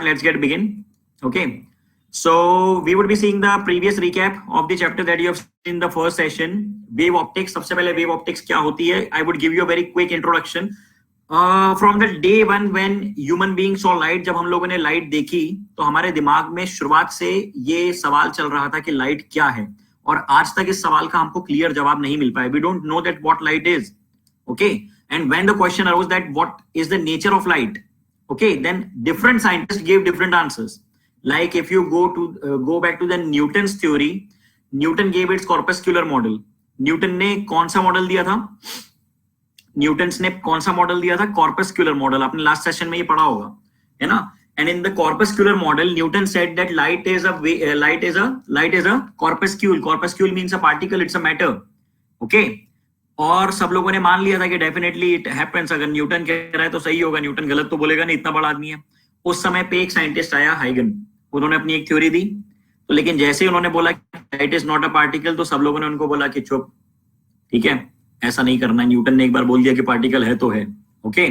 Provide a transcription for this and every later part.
let's get begin. Okay. So we would be seeing the previous recap of the chapter that you have seen in the first session. Wave optics. सबसे पहले wave optics क्या होती है? I would give you a very quick introduction. From the day one when human beings saw light, जब हम लोगों ने light देखी, तो हमारे दिमाग में शुरुआत से ये सवाल चल रहा था कि light क्या है, और आज तक इस सवाल का हमको clear जवाब नहीं मिल पाया. We don't know that what light is. Okay. And when the question arose that what is the nature of light, okay, then different scientists gave different answers. Like if you go back to the Newton's theory, Newton gave its corpuscular model. Newton ने कौन सा model दिया था? Newton's ने कौन सा model दिया था? कॉर्पस्क्यूलर मॉडल. आपने लास्ट सेशन में ये पढ़ा होगा, है ना? And in the corpuscular model, Newton said that light is a corpuscle. Corpuscle means a particle, it's a matter. Okay. और सब लोगों ने मान लिया था कि डेफिनेटली इट हैपेंस. अगर न्यूटन कह रहा है तो सही होगा, न्यूटन गलत तो बोलेगा नहीं, इतना बड़ा आदमी है. उस समय पे एक साइंटिस्ट आया, हाइगन. उन्होंने अपनी एक थ्योरी दी, तो लेकिन जैसे ही उन्होंने बोला light is not a particle, तो सब लोगों ने उनको बोला कि चुप, ठीक है, ऐसा नहीं करना. न्यूटन ने एक बार बोल दिया कि पार्टिकल है तो है. Okay.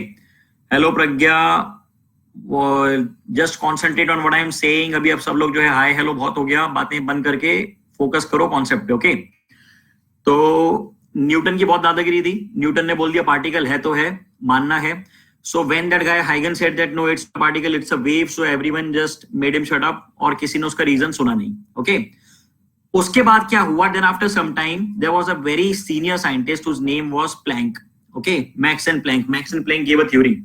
Hello Pragya, just concentrate on what I am saying. अभी अब सब लोग जो है हाय हेलो बहुत हो गया, बातें बंद करके फोकस करो कॉन्सेप्ट पे. ओके. तो न्यूटन की बहुत दादागिरी थी. न्यूटन ने बोल दिया पार्टिकल है तो है, मानना है. So when that guy Huygens said that no, it's a particle, it's a wave, so everyone just made him shut up, और किसी ने उसका रीजन सुना नहीं. Okay. उसके बाद क्या हुआ? Then after some time there was a very senior scientist whose name was Planck. Okay, Max and Planck. Max and Planck gave a theory.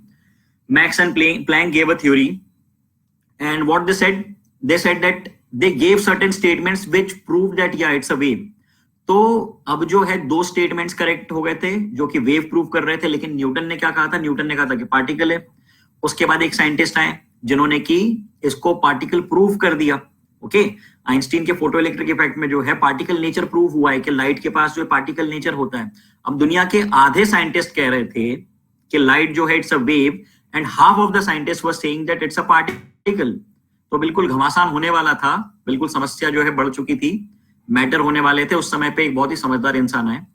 Planck gave a theory, and what they said that they gave certain statements which proved that yeah, it's a wave. तो अब जो है दो statements correct हो गए थे जो कि वेव प्रूव कर रहे थे, लेकिन न्यूटन ने क्या कहा था? न्यूटन ने कहा था कि पार्टिकल है. उसके बाद एक साइंटिस्ट आए जिन्होंने कि इसको पार्टिकल प्रूव कर दिया. ओके. आइंस्टीन के फोटो इलेक्ट्रिक इफेक्ट में जो है पार्टिकल नेचर प्रूव हुआ है कि लाइट के पास जो है पार्टिकल नेचर होता है. अब दुनिया के आधे साइंटिस्ट कह रहे थे कि लाइट जो है it's a wave, and half of the scientist were saying that it's a particle. तो बिल्कुल घमासान होने वाला था, बिल्कुल समस्या जो है बढ़ चुकी थी, मैटर होने वाले थे. उस समय पे एक बहुत ही समझदार इंसान है,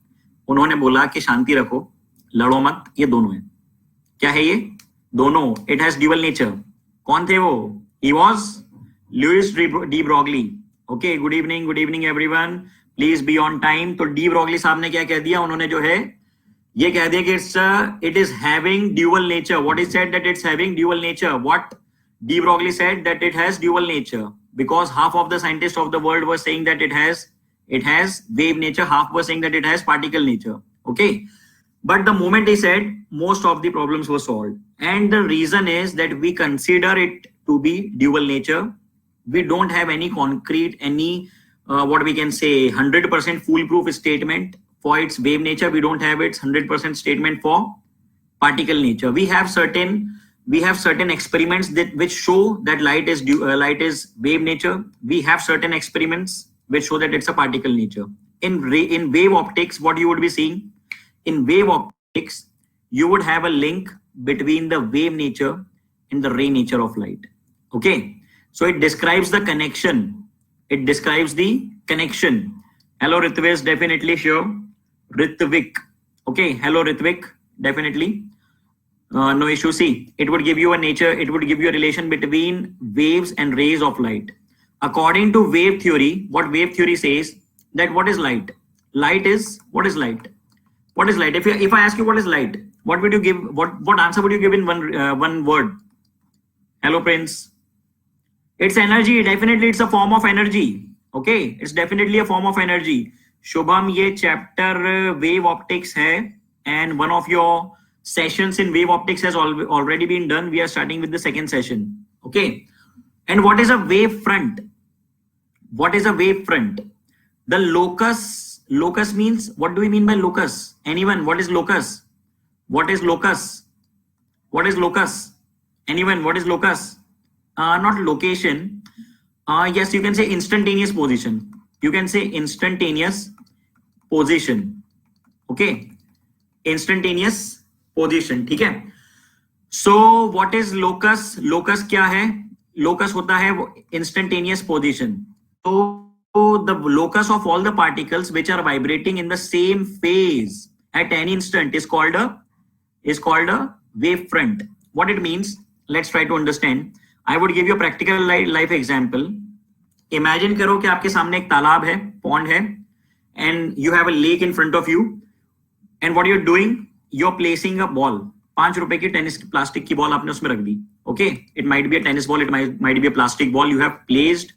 उन्होंने बोला कि शांति रखो, लड़ो मत, ये दोनों है. क्या है ये दोनों? It has dual nature. कौन थे वो? He was Louis de Broglie. Okay. Good evening everyone, please be on time. तो डी ब्रॉगली साहब ने क्या कह दिया? उन्होंने जो है ये कह दिया कि it is having dual nature. What is said? That it's having dual nature. What de Broglie said? That it has dual nature. Because half of the scientists of the world were saying that it has wave nature, half were saying that it has particle nature. Okay. But the moment he said, most of the problems were solved. And the reason is that we consider it to be dual nature. We don't have any concrete, what we can say 100% foolproof statement for its wave nature. We don't have its 100% statement for particle nature. We have certain experiments which show that light is wave nature. We have certain experiments which show that it's a particle nature. In wave optics, what you would be seeing? In wave optics, you would have a link between the wave nature and the ray nature of light. Okay. So it describes the connection. Hello, Ritvik, definitely sure. Ritvik. Okay. Hello, Ritvik, definitely. No issue. See, it would give you a relation between waves and rays of light. According to wave theory, what wave theory says that what is light? What is light? If I ask you what is light, what would you give? What answer would you give in one word? Hello, Prince. It's energy. Definitely, it's a form of energy. Okay, it's definitely a form of energy. Shubham, ये chapter wave optics है, and one of your sessions in wave optics has already been done. We are starting with the second session. Okay. And what is a wave front? The locus means, what do we mean by locus? Anyone? What is locus? Anyone? What is locus? Not location. Yes, you can say instantaneous position. Okay. Instantaneous position. ठीक है. So what is locus? Locus क्या है? Locus होता है instantaneous position. तो the locus of all the particles which are vibrating in the same phase at any instant is called a wave front. What it means? Let's try to understand. I would give you a practical life example. Imagine करो कि आपके सामने एक तालाब है, pond है, and you have a lake in front of you, and what you're doing, you're placing a ball. 5 रुपए की टेनिस प्लास्टिक की बॉल आपने उसमें रख दी. Okay, it might be a tennis ball, it might be a plastic ball. You have placed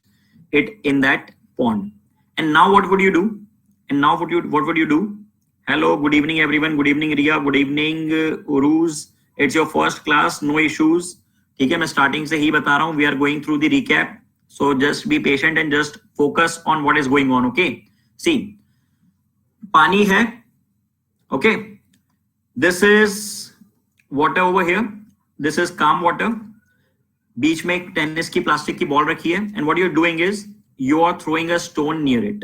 it in that pond. And now what would you do? And now what would you do? Hello, good evening everyone. Good evening Ria. Good evening Uruz. It's your first class. No issues. ठीक है, मैं starting से ही बता रहा हूँ. We are going through the recap. So just be patient and just focus on what is going on. Okay. See, पानी है. Okay. This is water over here. This is calm water. बीच में एक tennis की plastic की ball रखी है. And what you're doing is you are throwing a stone near it.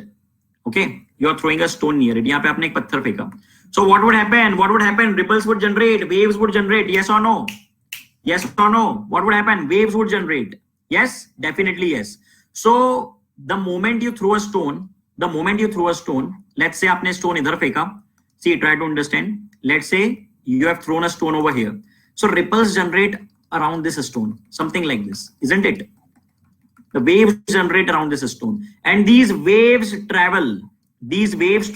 Okay, you are throwing a stone near it. यहाँ पे आपने एक पत्थर फेंका. So what would happen? What would happen? Ripples would generate, waves would generate. Yes or no? Yes or no? What would happen? Waves would generate. Yes, definitely yes. So the moment you throw a stone, let's say आपने stone इधर फेंका. See, try to understand. Let's say you have thrown a stone over here. So ripples generate around this stone, something like this, isn't it? The waves generate around this stone, and these waves travel. These waves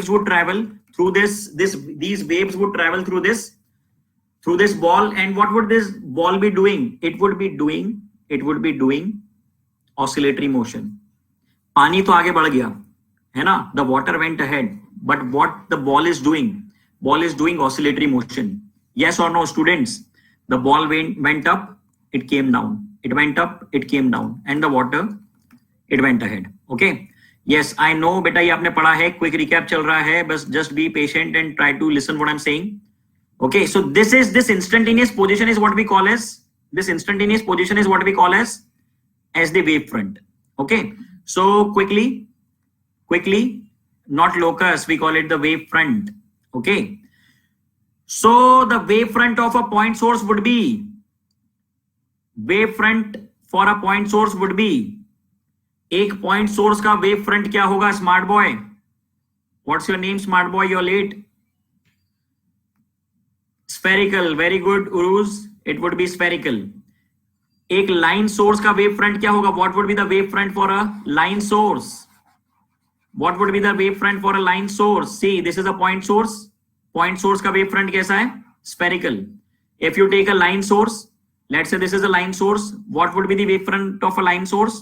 would travel through these waves would travel through this ball. And what would this ball be doing? It would be doing oscillatory motion. पानी तो आगे बढ़ गया है ना? The water went ahead, but what the ball is doing oscillatory motion. Yes or no, students? The ball went up, it came down. It went up, it came down, and the water, it went ahead. Okay. Yes, I know, बेटा ये आपने पढ़ा है. Quick recap चल रहा है. बस just be patient and try to listen what I'm saying. Okay. So this instantaneous position is what we call as the wave front. Okay. So quickly, not locus. We call it the wave front. Okay. So the wave front of a point source would be. Wave front for a point source would be. एक point source का wave front क्या होगा? Smart boy, what's your name? Smart boy, you are late. Spherical. Very good Urooj, it would be spherical. एक line source का wave front क्या होगा? What would be the wave front for a line source? What would be the wave front for a line source? See, this is a point source. Point source का wave front कैसा है? Spherical. If you take a line source, let's say this is a line source, what would be the wave front of a line source?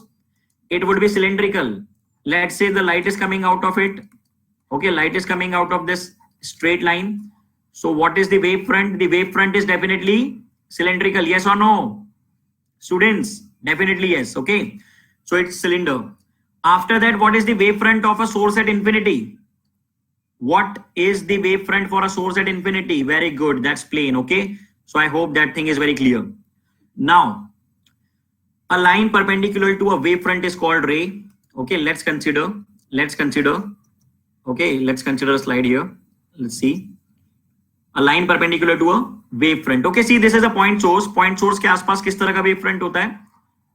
It would be cylindrical. Let's say the light is coming out of it. Okay, light is coming out of this straight line. So what is the wave front? The wave front is definitely cylindrical. Yes or no? Students, definitely yes. Okay, so it's cylinder. After that, what is the wave front of a source at infinity? What is the wave front for a source at infinity? Very good, that's plane. Okay, so I hope that thing is very clear. Now, a line perpendicular to a wavefront is called ray. Okay, let's consider. Okay, let's consider a slide here. Let's see. A line perpendicular to a wavefront. Okay, see, this is a point source. Point source के आसपास किस तरह का wavefront होता है?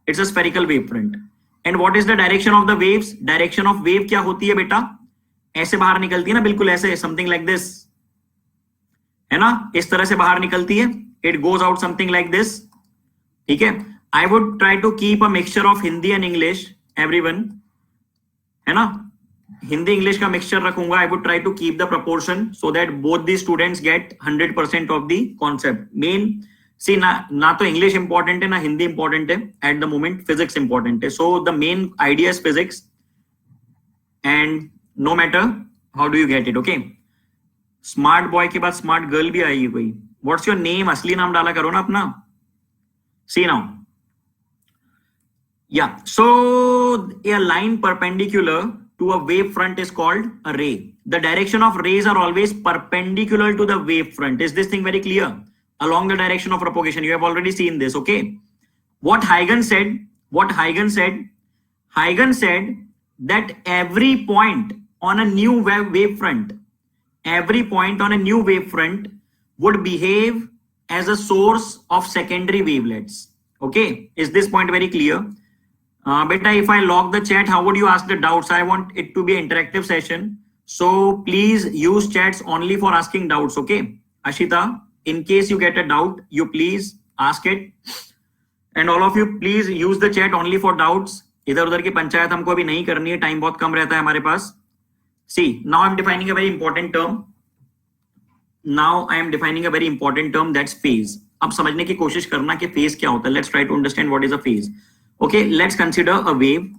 It's a spherical wavefront. And what is the direction of the waves? Direction of wave क्या होती है बेटा? ऐसे बाहर निकलती है ना, बिल्कुल ऐसे, something like this, है ना? इस तरह से बाहर निकलती है. It goes out something like this. ठीक है. I would try to keep a mixture of Hindi and English, everyone, है ना? हिंदी इंग्लिश का मिक्सचर रखूंगा. I would try to keep the proportion so that both the students get 100% of the concept. Main, see, ना तो English important है ना Hindi important है. At the moment, physics important है. So the main idea is physics, and no matter how do you get it. Okay. Smart boy के बाद smart girl भी आएगी कोई. What's your name? असली नाम डाला करो ना अपना. See now. Yeah. So a line perpendicular to a wave front is called a ray. The direction of rays are always perpendicular to the wave front. Is this thing very clear? Along the direction of propagation. You have already seen this. Okay. What Huygens said? Huygens said that every point on a new wave front would behave as a source of secondary wavelets. Okay, is this point very clear? Beta, if I lock the chat, how would you ask the doubts? I want it to be an interactive session, so please use chats only for asking doubts. Okay, Ashita, in case you get a doubt, you please ask it. And all of you please use the chat only for doubts. इधर उधर की पंचायत हमको अभी नहीं करनी है, time बहुत कम रहता है हमारे पास. See now I am defining a very important term. Now I am defining a very important term, that's phase. अब समझने की कोशिश करना कि फेज क्या होता है. Let's try to understand what is a phase. Okay, let's consider a wave.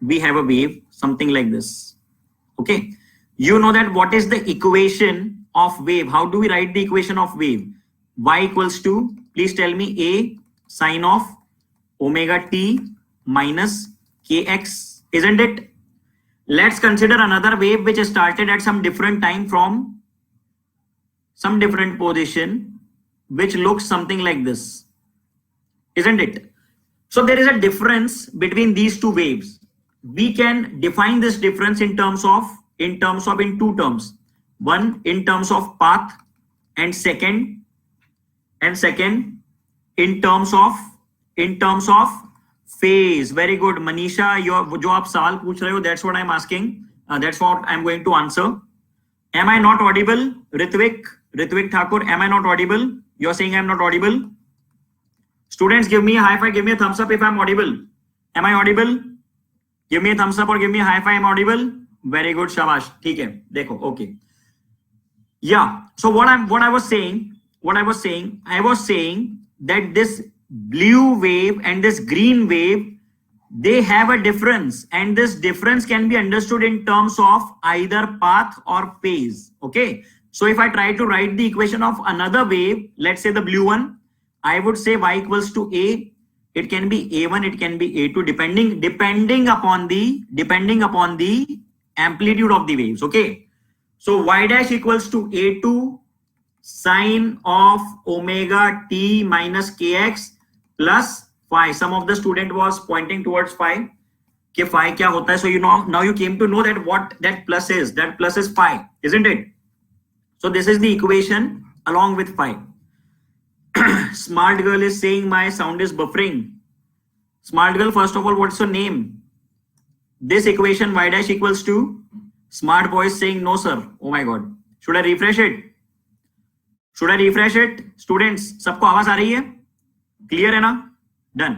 We have a wave something like this. Okay, you know that what is the equation of wave? How do we write the equation of wave? Y equals to, please tell me, a sine of omega t minus kx, isn't it? Let's consider another wave which started at some different time from some different position, which looks something like this, isn't it? So there is a difference between these two waves. We can define this difference in terms of in two terms. One in terms of path, and second in terms of phase. Very good, Manisha. जो आप सवाल पूछ रहे हो, that's what I'm asking. That's what I'm going to answer. Am I not audible? Ritvik Thakur, am I not audible? You're saying I'm not audible? Students, give me a high five, give me a thumbs up if I'm audible. Am I audible? Give me a thumbs up or give me a high five. I'm audible. Very good, shabash. ठीक है, देखो, okay. Yeah. So what I was saying that this blue wave and this green wave, they have a difference, and this difference can be understood in terms of either path or phase. Okay. So if I try to write the equation of another wave, let's say the blue one, I would say y equals to a. It can be a1, it can be a2, depending upon the amplitude of the waves. Okay, so y dash equals to a2 sine of omega t minus kx plus phi. Some of the student was pointing towards phi, कि phi क्या होता है. So you know, now you came to know that what that plus is. That plus is phi, isn't it? So this is the equation along with phi. Smart girl is saying my sound is buffering. Smart girl, first of all, what's your name? This equation y dash equals to, smart boy is saying no sir. Oh my god, should I refresh it? Students, सबको आवाज आ रही है? Clear है ना? Done.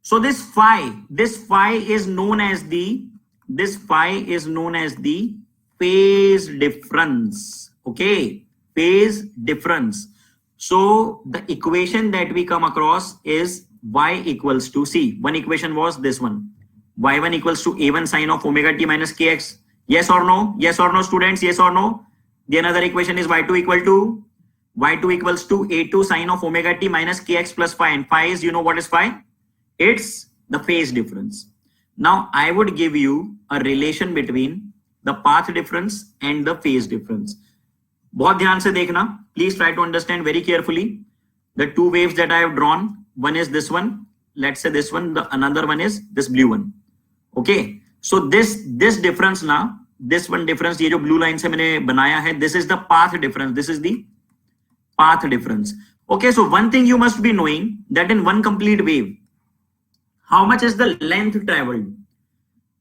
So this phi is known as the phase difference. Okay, phase difference. So the equation that we come across is y equals to, see, one equation was this one, y1 equals to a1 sine of omega t minus kx. Yes or no? Yes or no, students? Yes or no? The another equation is y2 equals to a2 sine of omega t minus kx plus phi. And phi is, you know what is phi? It's the phase difference. Now I would give you a relation between the path difference and the phase difference. बहुत ध्यान से देखना. Please try to understand very carefully. The two waves that I have drawn, one is this one, let's say this one, the another one is this blue one. Okay, so this difference now, this one difference, ये जो blue line से मैंने बनाया है, this is the path difference. This is the path difference. Okay, so one thing you must be knowing, that in one complete wave, how much is the length traveled?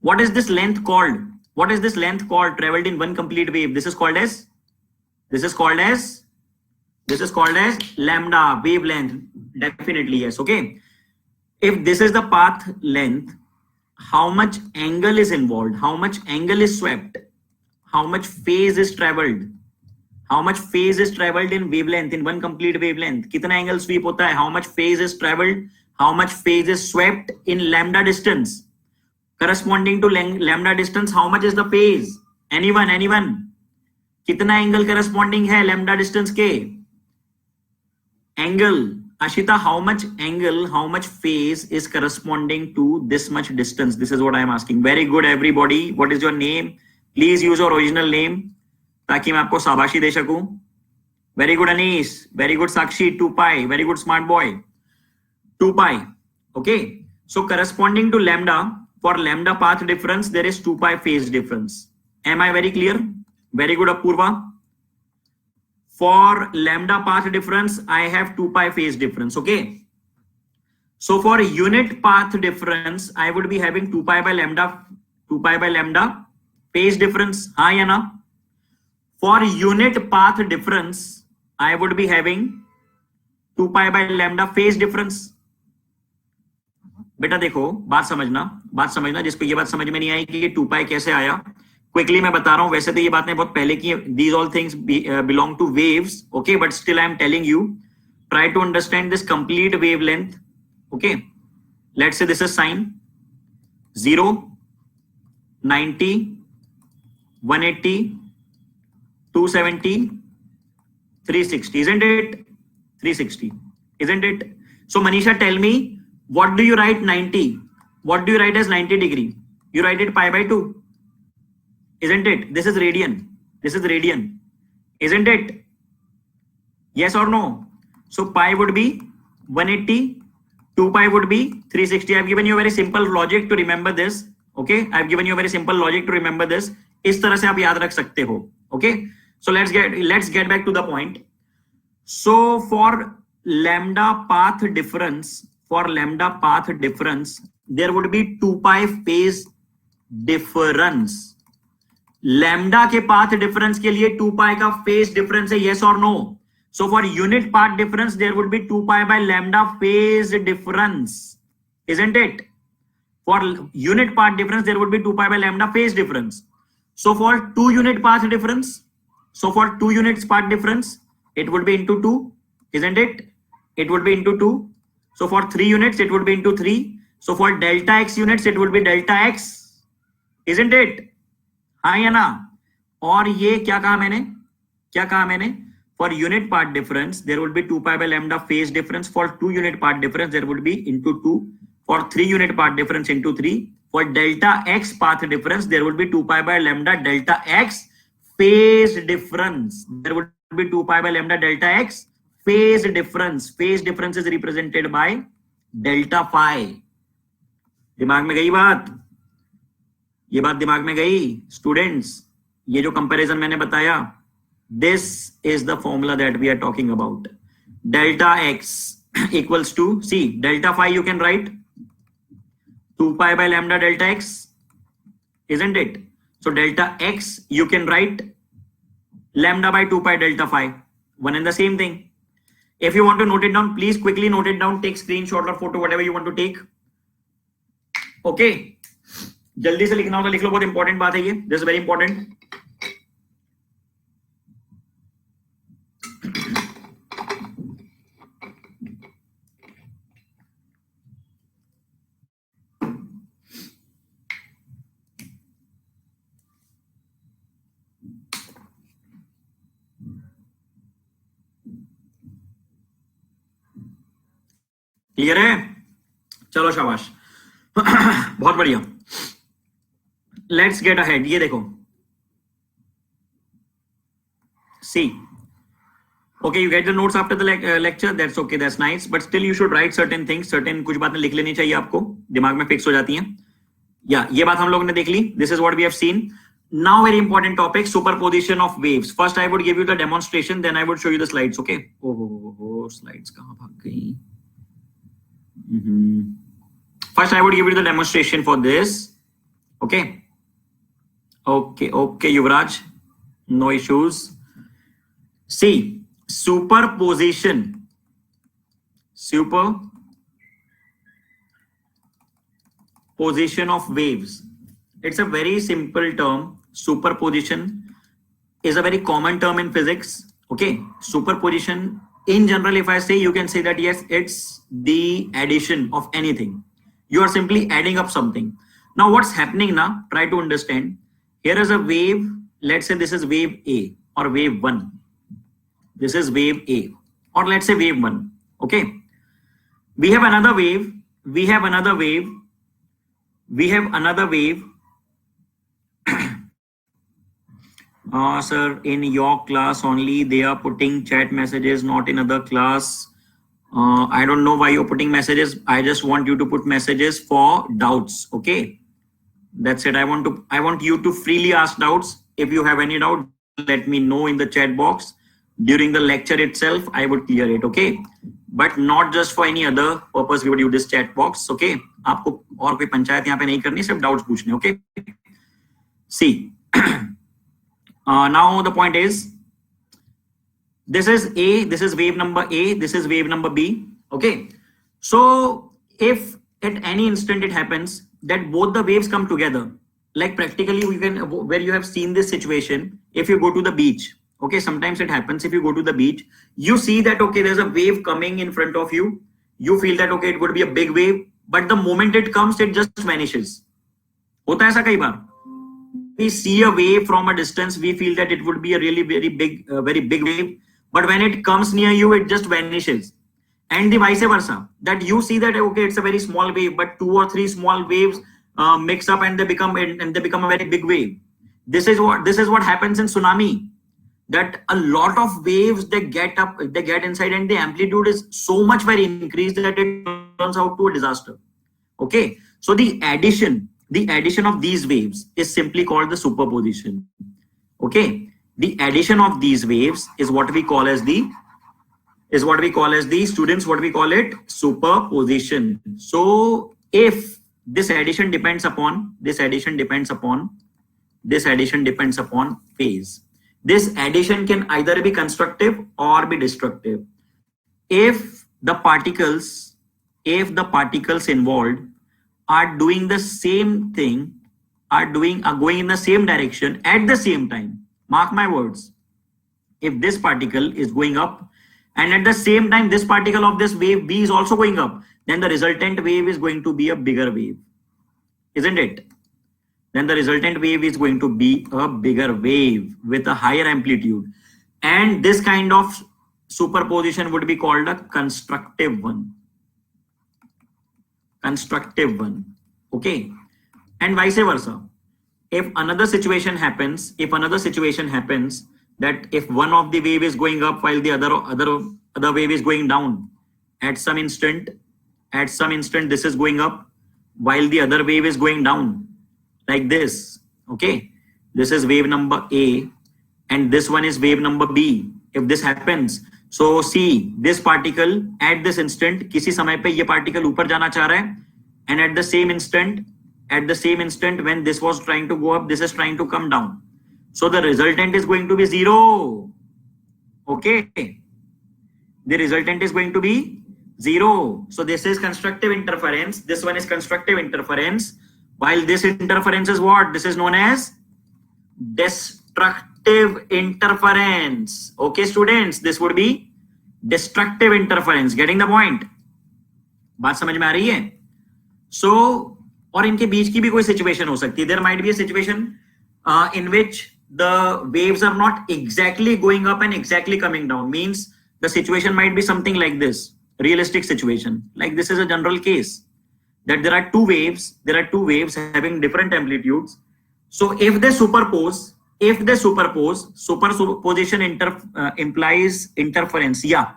What is this length called? What is this length called traveled in one complete wave? This is called as lambda, wavelength. Definitely yes. Okay, if this is the path length, how much angle is involved, how much angle is swept, how much phase is traveled, in wavelength, in one complete wavelength, कितना angle sweep होता है, how much phase is traveled, how much phase is swept in lambda distance, corresponding to lambda distance, how much is the phase? Anyone? कितना angle corresponding है lambda distance के? Angle, Ashita, how much angle, how much phase is corresponding to this much distance? This is what I am asking. Very good, everybody. What is your name? Please use your original name ताकि मैं आपको शाबाशी दे सकूं. Very good, Anish. Very good, Sakshi. 2 pi. Very good, smart boy. 2 pi. Okay. So corresponding to lambda, for lambda path difference, there is 2 pi phase difference. Am I very clear? Very good, Apurva. For lambda path difference, I have 2 pi phase difference. Okay. So for unit path difference, I would be having 2 pi by lambda phase difference. हाँ या ना? For unit path difference, I would be having 2 pi by lambda phase difference. बेटा देखो, बात समझना जिसको ये बात समझ में नहीं आई कि ये 2 पाई कैसे आया, क्विकली मैं बता रहा हूं। वैसे तो ये बातें बहुत पहले की, these all things belong to waves, okay, but still I am telling you, try to understand this complete wavelength, okay. Let's say this is sine 0, 90, 180, 270, 360, isn't it? 360, isn't it? So Manisha, tell me, what do you write 90? What do you write as 90 degree? You write it pi by 2, isn't it? This is radian. This is radian, isn't it? Yes or no? So pi would be 180, 2 pi would be 360. I have given you a very simple logic to remember this. Okay, I have given you a very simple logic to remember this. इस तरह से आप याद रख सकते हो. Okay, so let's get back to the point. So for lambda path difference, there would be 2 pi phase difference. Lambda के path difference के लिए 2 पाई का फेज डिफरेंस है, yes or no? So for unit path difference there would be 2 pi by lambda phase difference, isn't it? For unit path difference there would be 2 pi by lambda phase difference. So for 2 unit path difference, so for 2 units path difference it would be into 2, isn't it? It would be into 2. So for 3 units it would be into 3. So for delta x units it would be delta x, isn't it? हाँ या ना? और ये क्या कहा मैंने? For unit part difference there would be 2 pi by lambda phase difference. For 2 unit part difference there would be into 2. For 3 unit part difference into 3. For delta x path difference there would be 2 pi by lambda delta x phase difference. There would be 2 pi by lambda delta x phase difference. Phase difference is represented by delta phi. दिमाग में गई बात? ये बात दिमाग में गई students? ये जो कंपैरिजन मैंने बताया, this is the formula that we are talking about. Delta x equals to, see, delta phi you can write 2 pi by lambda delta x, isn't it? So delta x you can write lambda by 2 pi delta phi, one and the same thing. If you want to note it down, please quickly note it down, take screenshot or photo, whatever you want to take. Okay, जल्दी से लिखना हो तो लिख लो, बहुत important बात है ये, this is very important. Clear है? चलो शाबाश, बहुत बढ़िया. Let's get ahead. ये देखो, see, okay, you get the notes after the lecture, that's okay, that's nice, but still you should write certain things, certain कुछ बातें लिख लेनी चाहिए आपको, दिमाग में फिक्स हो जाती हैं. या ये बात हम लोगों ने देख ली. This is what we have seen. Now very important topic, superposition of waves. First I would give you the demonstration, then I would show you the slides. Okay? Oh, slides कहाँ भाग गई? First I would give you the demonstration for this. Okay? Okay, Yuvraj, no issues. See, superposition of waves. It's a very simple term. Superposition is a very common term in physics. Okay, superposition in general, if I say, you can say that yes, it's the addition of anything. You are simply adding up something. Now what's happening now? Try to understand. Here is a wave. Let's say this is wave A or wave 1. This is wave A, or let's say wave 1. Okay. We have another wave. Sir, in your class only they are putting chat messages, not in other class. I don't know why you're putting messages. I just want you to put messages for doubts. Okay. That's it. I want you to freely ask doubts. If you have any doubt, let me know in the chat box. During the lecture itself, I would clear it. Okay. But not just for any other purpose. We would use this chat box. Okay. आपको और कोई पंचायत यहाँ पे नहीं करनी, सिर्फ doubts पूछने. Okay. See. Now the point is, this is A, this is wave number A, this is wave number B. Okay. So if at any instant it happens that both the waves come together. Like practically we can, where you have seen this situation, if you go to the beach, okay, sometimes it happens, if you go to the beach, you see that, okay, there's a wave coming in front of you. You feel that, okay, it would be a big wave, but the moment it comes, it just vanishes. होता है ऐसा कई बार. We see a wave from a distance, we feel that it would be a really very big wave, but when it comes near you, it just vanishes. And the vice versa, that you see that, okay, it's a very small wave, but 2 or 3 small waves mix up and they become a very big wave. This is what happens in tsunami, that a lot of waves, they get inside, and the amplitude is so much very increased that it turns out to a disaster. Okay, so the addition of these waves is simply called the superposition. Okay, the addition of these waves is what we call as the students, what we call it, superposition. So if this addition depends upon phase, this addition can either be constructive or be destructive. If the particles involved are doing the same thing, are going in the same direction at the same time, mark my words, if this particle is going up and at the same time this particle of this wave B is also going up, then the resultant wave is going to be a bigger wave, isn't it? Then the resultant wave is going to be a bigger wave with a higher amplitude, and this kind of superposition would be called a constructive one. Okay, and vice versa. If another situation happens that if one of the wave is going up while the other wave is going down, at some instant this is going up while the other wave is going down, like this. Okay, this is wave number A and this one is wave number B. If this happens, so see, this particle at this instant, किसी समय पे ये particle ऊपर जाना चाह रहा है, and at the same instant when this was trying to go up, this is trying to come down. So the resultant is going to be 0. Okay, the resultant is going to be 0. So this is constructive interference, this one is constructive interference, while this interference is what? This is known as destructive interference. Okay students, this would be destructive interference. Getting the point? बात समझ में आ रही है? So, और इनके बीच की भी कोई situation हो सकती है. There might be a situation in which the waves are not exactly going up and exactly coming down. Means the situation might be something like this. Realistic situation. Like this is a general case, that there are two waves having different amplitudes. So if they superpose, superposition implies interference. Yeah.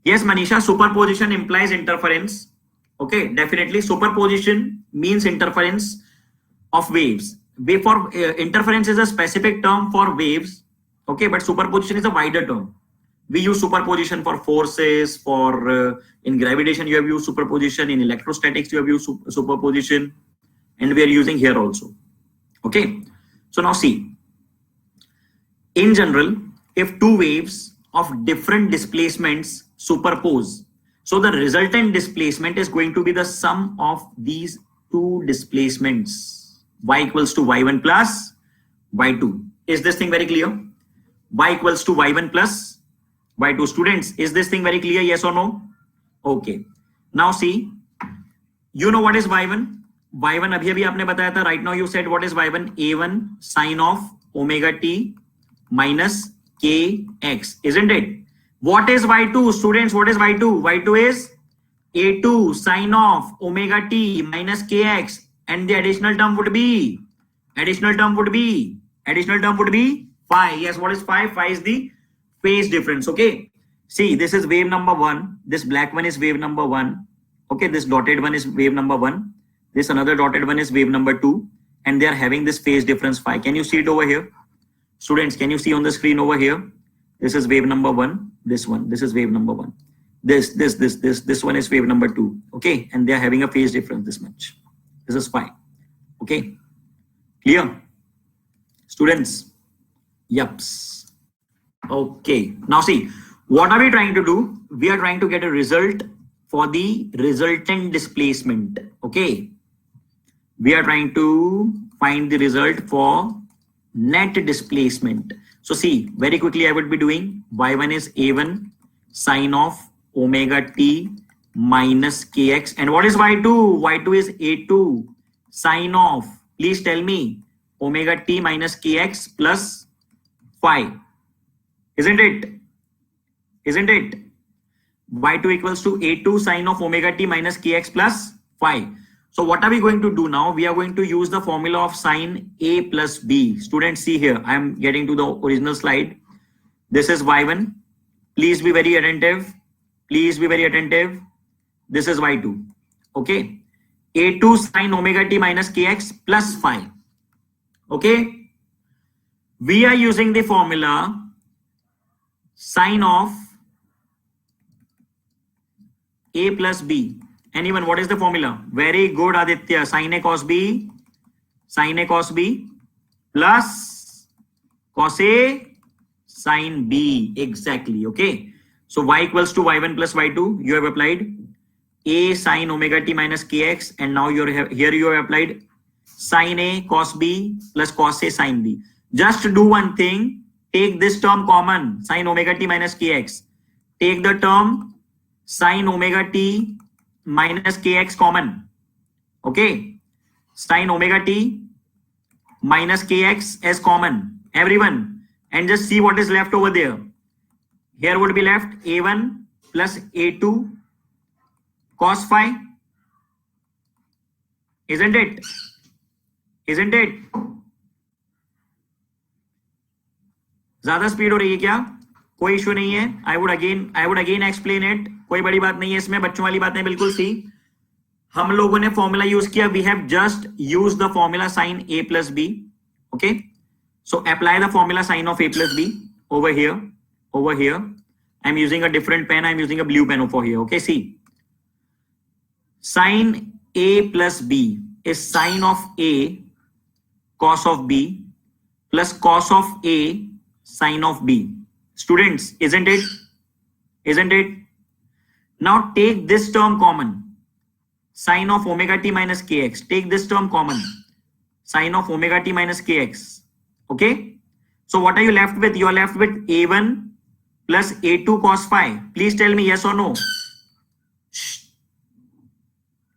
Yes, Manisha, superposition implies interference. Okay, definitely superposition means interference of waves. Interference is a specific term for waves. Okay, but superposition is a wider term. We use superposition for forces, for in gravitation you have used superposition, in electrostatics you have used superposition, and we are using here also. Okay, so now see, in general, if two waves of different displacements superpose, so the resultant displacement is going to be the sum of these two displacements, y equals to y1 plus y2. Is this thing very clear? Y equals to y1 plus y2. Students, is this thing very clear? Yes or no? Okay. Now see, you know what is y1? y1 अभी अभी आपने बताया था. Right now you said what is y1? a1 sine of omega t minus kx, isn't it? What is y2? Students, what is y2? y2 is a2 sine of omega t minus kx, and the additional term would be phi. Yes, what is phi? Phi is the phase difference. Okay, see, this is wave number 1, this black one is wave number 1. Okay, this dotted one is wave number 1, this another dotted one is wave number 2, and they are having this phase difference phi. Can you see it over here? Students, can you see on the screen over here? This is wave number 1, this is wave number 1, this one is wave number 2. Okay, and they are having a phase difference this much. This is phi. Okay, clear, students? Yups. Okay, now see, what are we trying to do? We are trying to get a result for the resultant displacement. Okay, we are trying to find the result for net displacement. So see, very quickly I would be doing y1 is a1 sine of omega t minus kx, and what is y2? Y2 is a2 sine of, please tell me, omega t minus kx plus phi, isn't it? Isn't it? Y2 equals to a2 sine of omega t minus kx plus phi. So what are we going to do now? We are going to use the formula of sine a plus b. Students, see here, I am getting to the original slide. This is y1. Please be very attentive. Please be very attentive. This is y2. Okay. a2 sine omega t minus kx plus phi. Okay. We are using the formula sine of a plus b. Anyone, what is the formula? Very good, Aditya. Sine a cos b plus cos a sine b. Exactly. Okay. So y equals to y1 plus y2. You have applied a sine omega t minus kx, and now you have applied sine a cos b plus cos a sine b. Just do one thing. Take this term common, sine omega t minus kx. Take the term sine omega t minus kx common. Okay, sine omega t minus kx as common, everyone, and just see what is left over there. Here would be left a1 plus a2 cos phi, isn't it? Isn't it? ज्यादा speed हो रही है क्या? कोई issue नहीं है. I would again explain it. कोई बड़ी बात नहीं है इसमें, बच्चों वाली बातें बिल्कुल सी. हम लोगों ने फॉर्मूला यूज किया. We have just used the formula sin a plus b. Okay, so apply the formula sin of a plus b over here. Over here, I'm using a different pen. I'm using a blue pen over here. Okay, see, sin a plus b is sin of a cos of b plus cos of a sin of b. Students, isn't it? Isn't it? Now take this term common, sine of omega t minus kx. Take this term common, sine of omega t minus kx. Okay, so what are you left with? You are left with a1 plus a2 cos phi. Please tell me yes or no.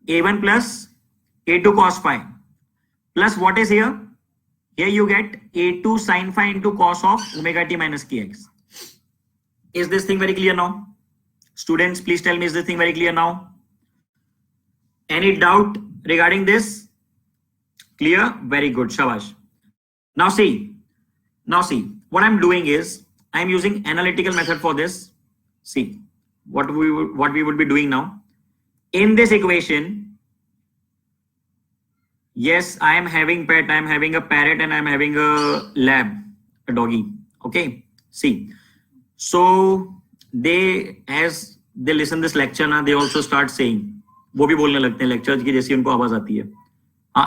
a1 plus a2 cos phi plus what is here? Here you get a2 sin phi into cos of omega t minus kx. Is this thing very clear now? Students, please tell me, is this thing very clear now? Any doubt regarding this? Clear? Very good. Shabash. Now see, what I'm doing is I'm using analytical method for this. See what we would be doing now. In this equation, yes, I am having pet, I am having a parrot, and I am having a lab, a doggy. Okay, see, so as they listen this lecture now, they also start saying, वो भी बोलने लगते हैं lectures की जैसी उनको आवाज आती है.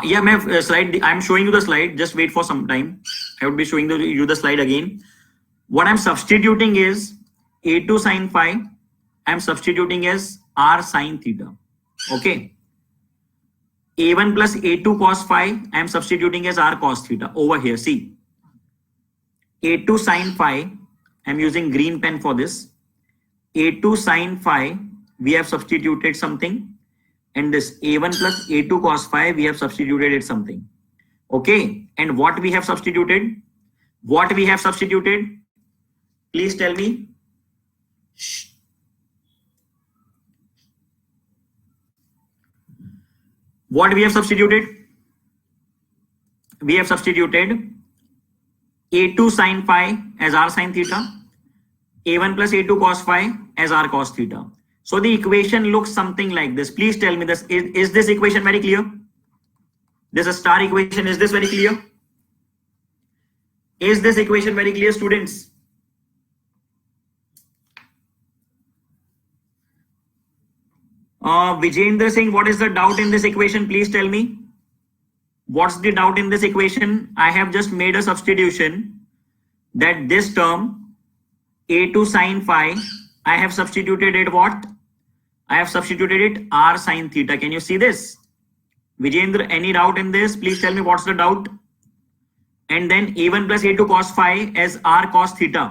Yeah, मैं slide, I am showing you the slide. Just wait for some time. I would be showing you the slide again. What I'm substituting is a2 sin phi. I'm substituting as r sin theta. Okay. a1 plus a2 cos phi. I'm substituting as r cos theta. Over here, see. a2 sin phi. I'm using green pen for this. a2 sin phi. We have substituted something. And this a1 plus a2 cos phi, we have substituted it something. Okay. And what we have substituted? What we have substituted? Please tell me. Shh. What we have substituted? We have substituted a2 sin phi as r sin theta, a1 plus a2 cos phi as r cos theta. So the equation looks something like this. Please tell me this. Is this equation very clear? This is a star equation. Is this very clear? Is this equation very clear, students? Vijendra Singh, what is the doubt in this equation? Please tell me. What's the doubt in this equation? I have just made a substitution that this term a2 sin phi, I have substituted it what? I have substituted it r sin theta. Can you see this? Vijendra, any doubt in this? Please tell me what's the doubt. And then a1 plus a2 cos phi as r cos theta.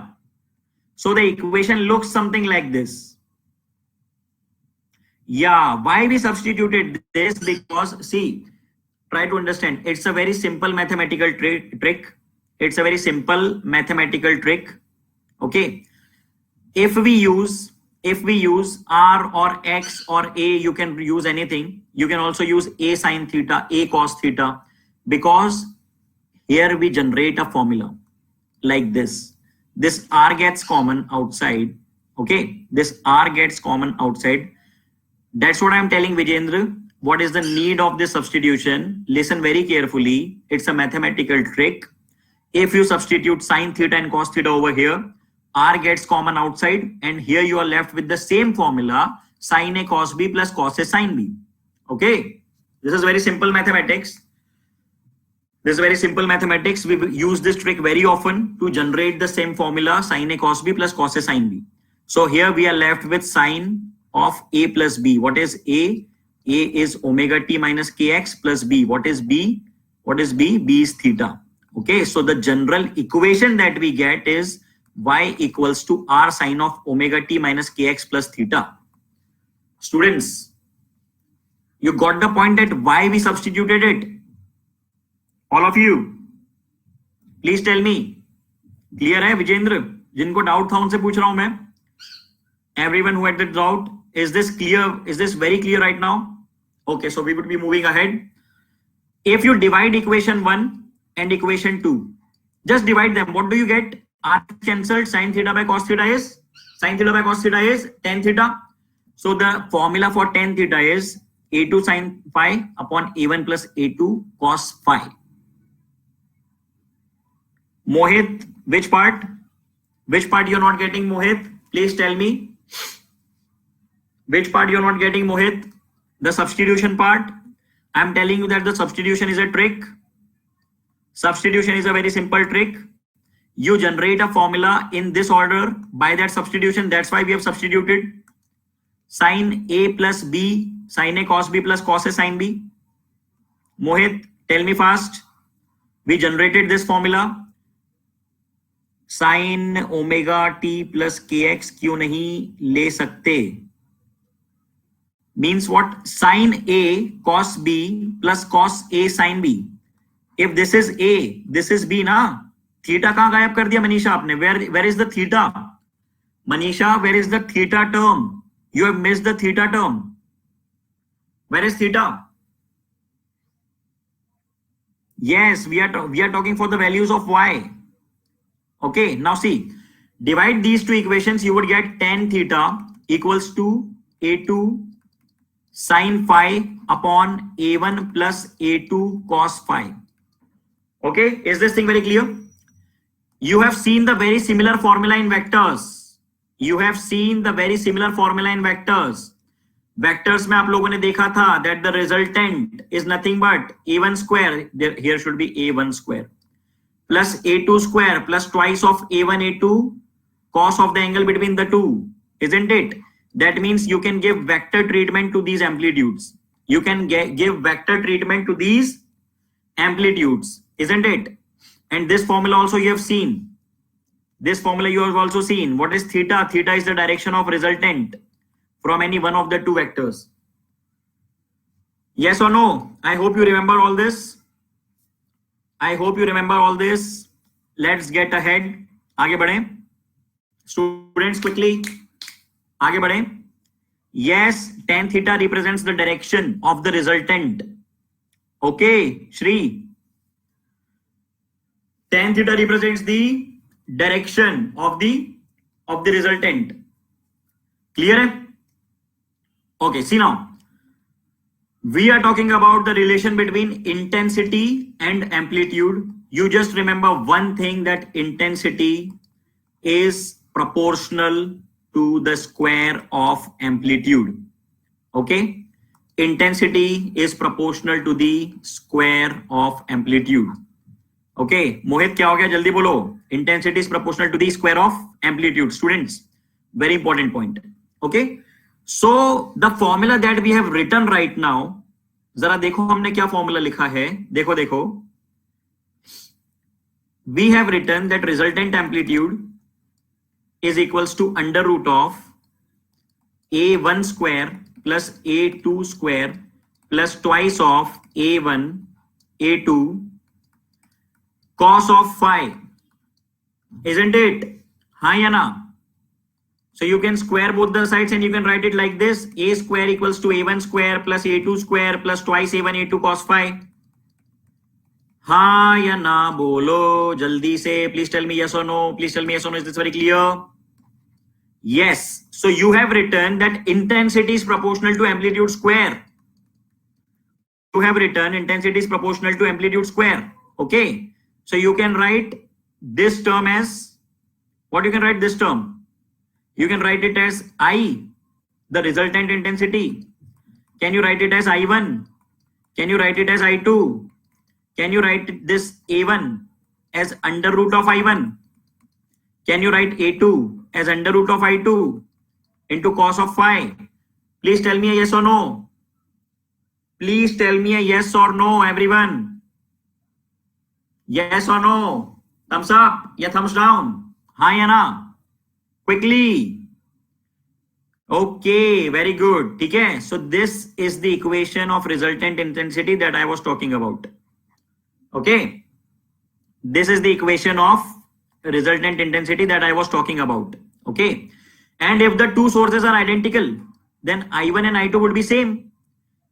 So the equation looks something like this. Yeah, why we substituted this? Because see, try to understand. It's a very simple mathematical trick. It's a very simple mathematical trick. Okay. If we use r or x or a, you can use anything. You can also use a sin theta, a cos theta, because here we generate a formula like this. This r gets common outside. Okay, this r gets common outside. That's what I'm telling Vijendra. What is the need of this substitution? Listen very carefully. It's a mathematical trick. If you substitute sin theta and cos theta over here, r gets common outside, and here you are left with the same formula, sin a cos b plus cos a sin b. Okay, this is very simple mathematics. This is very simple mathematics. We use this trick very often to generate the same formula, sin a cos b plus cos a sin b. So here we are left with sin of a plus b. What is a? A is omega t minus kx plus b. What is b? What is b? B is theta. Okay, so the general equation that we get is y equals to r sin of omega t minus kx plus theta. Students, you got the point that why we substituted it? All of you, please tell me. Clear है विजेंद्र? जिनको doubt था उनसे पूछ रहा हूं मैं. Everyone who had the doubt, is this clear? Is this very clear right now? Okay, so we would be moving ahead. If you divide equation 1 and equation 2, just divide them. What do you get? R cancelled. Sin theta by cos theta is tan theta. So the formula for tan theta is a2 sin phi upon a1 plus a2 cos phi. Mohit, which part? Which part you're not getting, Mohit? Please tell me. Which part you're not getting, Mohit? The substitution part. I'm telling you that the substitution is a trick. Substitution is a very simple trick. You generate a formula in this order by that substitution. That's why we have substituted sin a plus b, sin a cos b plus cos a sin b. Mohit, tell me fast. We generated this formula. Sin omega t plus kx क्यों नहीं ले सकते? Means what? Sin a cos b plus cos a sin b. If this is a, this is b ना. Theta कहां गायब कर दिया मनीषा आपने? Where is the theta? Manisha, where is the theta term? You have missed the theta term. Where is theta? Yes, we are talking for the values of y. Okay, now see, divide these two equations, you would get tan theta equals to a2 sin phi upon a1 plus a2 cos phi. Okay, is this thing very clear? You have seen the very similar formula in vectors. You have seen the very similar formula in vectors. Vectors में आप लोगों ने देखा था that the resultant is nothing but a1 square. Here should be a1 square plus a2 square plus twice of a1 a2 cos of the angle between the two, isn't it? That means you can give vector treatment to these amplitudes. You can give vector treatment to these amplitudes, isn't it? And this formula also you have seen. This formula you have also seen. What is theta? Theta is the direction of resultant from any one of the two vectors. Yes or no? I hope you remember all this. I hope you remember all this. Let's get ahead. आगे बढ़ें. Students, quickly. आगे बढ़ें. Yes, tan theta represents the direction of the resultant. Okay, Shri. Tan theta represents the direction of the resultant. Clear? Okay, see now. We are talking about the relation between intensity and amplitude. You just remember one thing, that intensity is proportional to the square of amplitude. Okay? Intensity is proportional to the square of amplitude. Okay, Mohit क्या हो गया? जल्दी बोलो. Intensity is proportional to the square of amplitude. Students, very important point. Okay, So the formula that we have written right now, जरा देखो हमने क्या formula लिखा है, देखो देखो. We have written that resultant amplitude is equals to under root of a1 square plus a2 square plus twice of a1 a2 cos of phi, isn't it? हाँ या ना? So you can square both the sides and you can write it like this: a square equals to a1 square plus a2 square plus twice a1 a2 cos phi. हाँ या ना बोलो जल्दी से. Please tell me yes or no. Please tell me yes or no. Is this very clear? Yes. So you have written that intensity is proportional to amplitude square. You have written intensity is proportional to amplitude square. Okay. So you can write this term as, what you can write this term? You can write it as I, the resultant intensity. Can you write it as I1? Can you write it as I2? Can you write this A1 as under root of I1? Can you write A2 as under root of I2 into cos of phi? Please tell me a yes or no. Please tell me a yes or no, everyone. Yes or no? Thumbs up या thumbs down? हाँ या ना? Quickly. Okay, very good. ठीक है. So this is the equation of resultant intensity that I was talking about. Okay. This is the equation of resultant intensity that I was talking about. Okay. And if the two sources are identical, then I1 and I2 would be same.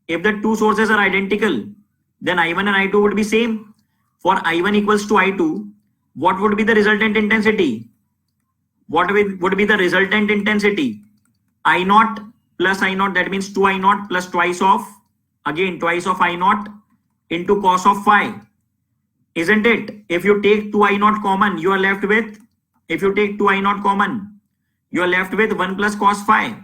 If the two sources are identical, then I1 and I2 would be same. For I1 equals to I2, what would be the resultant intensity? What would be the resultant intensity? I0 plus I0, that means 2I0 plus twice of, again twice of I0 into cos of phi. Isn't it? If you take 2I0 common, you are left with, if you take 2I0 common, you are left with 1 plus cos phi.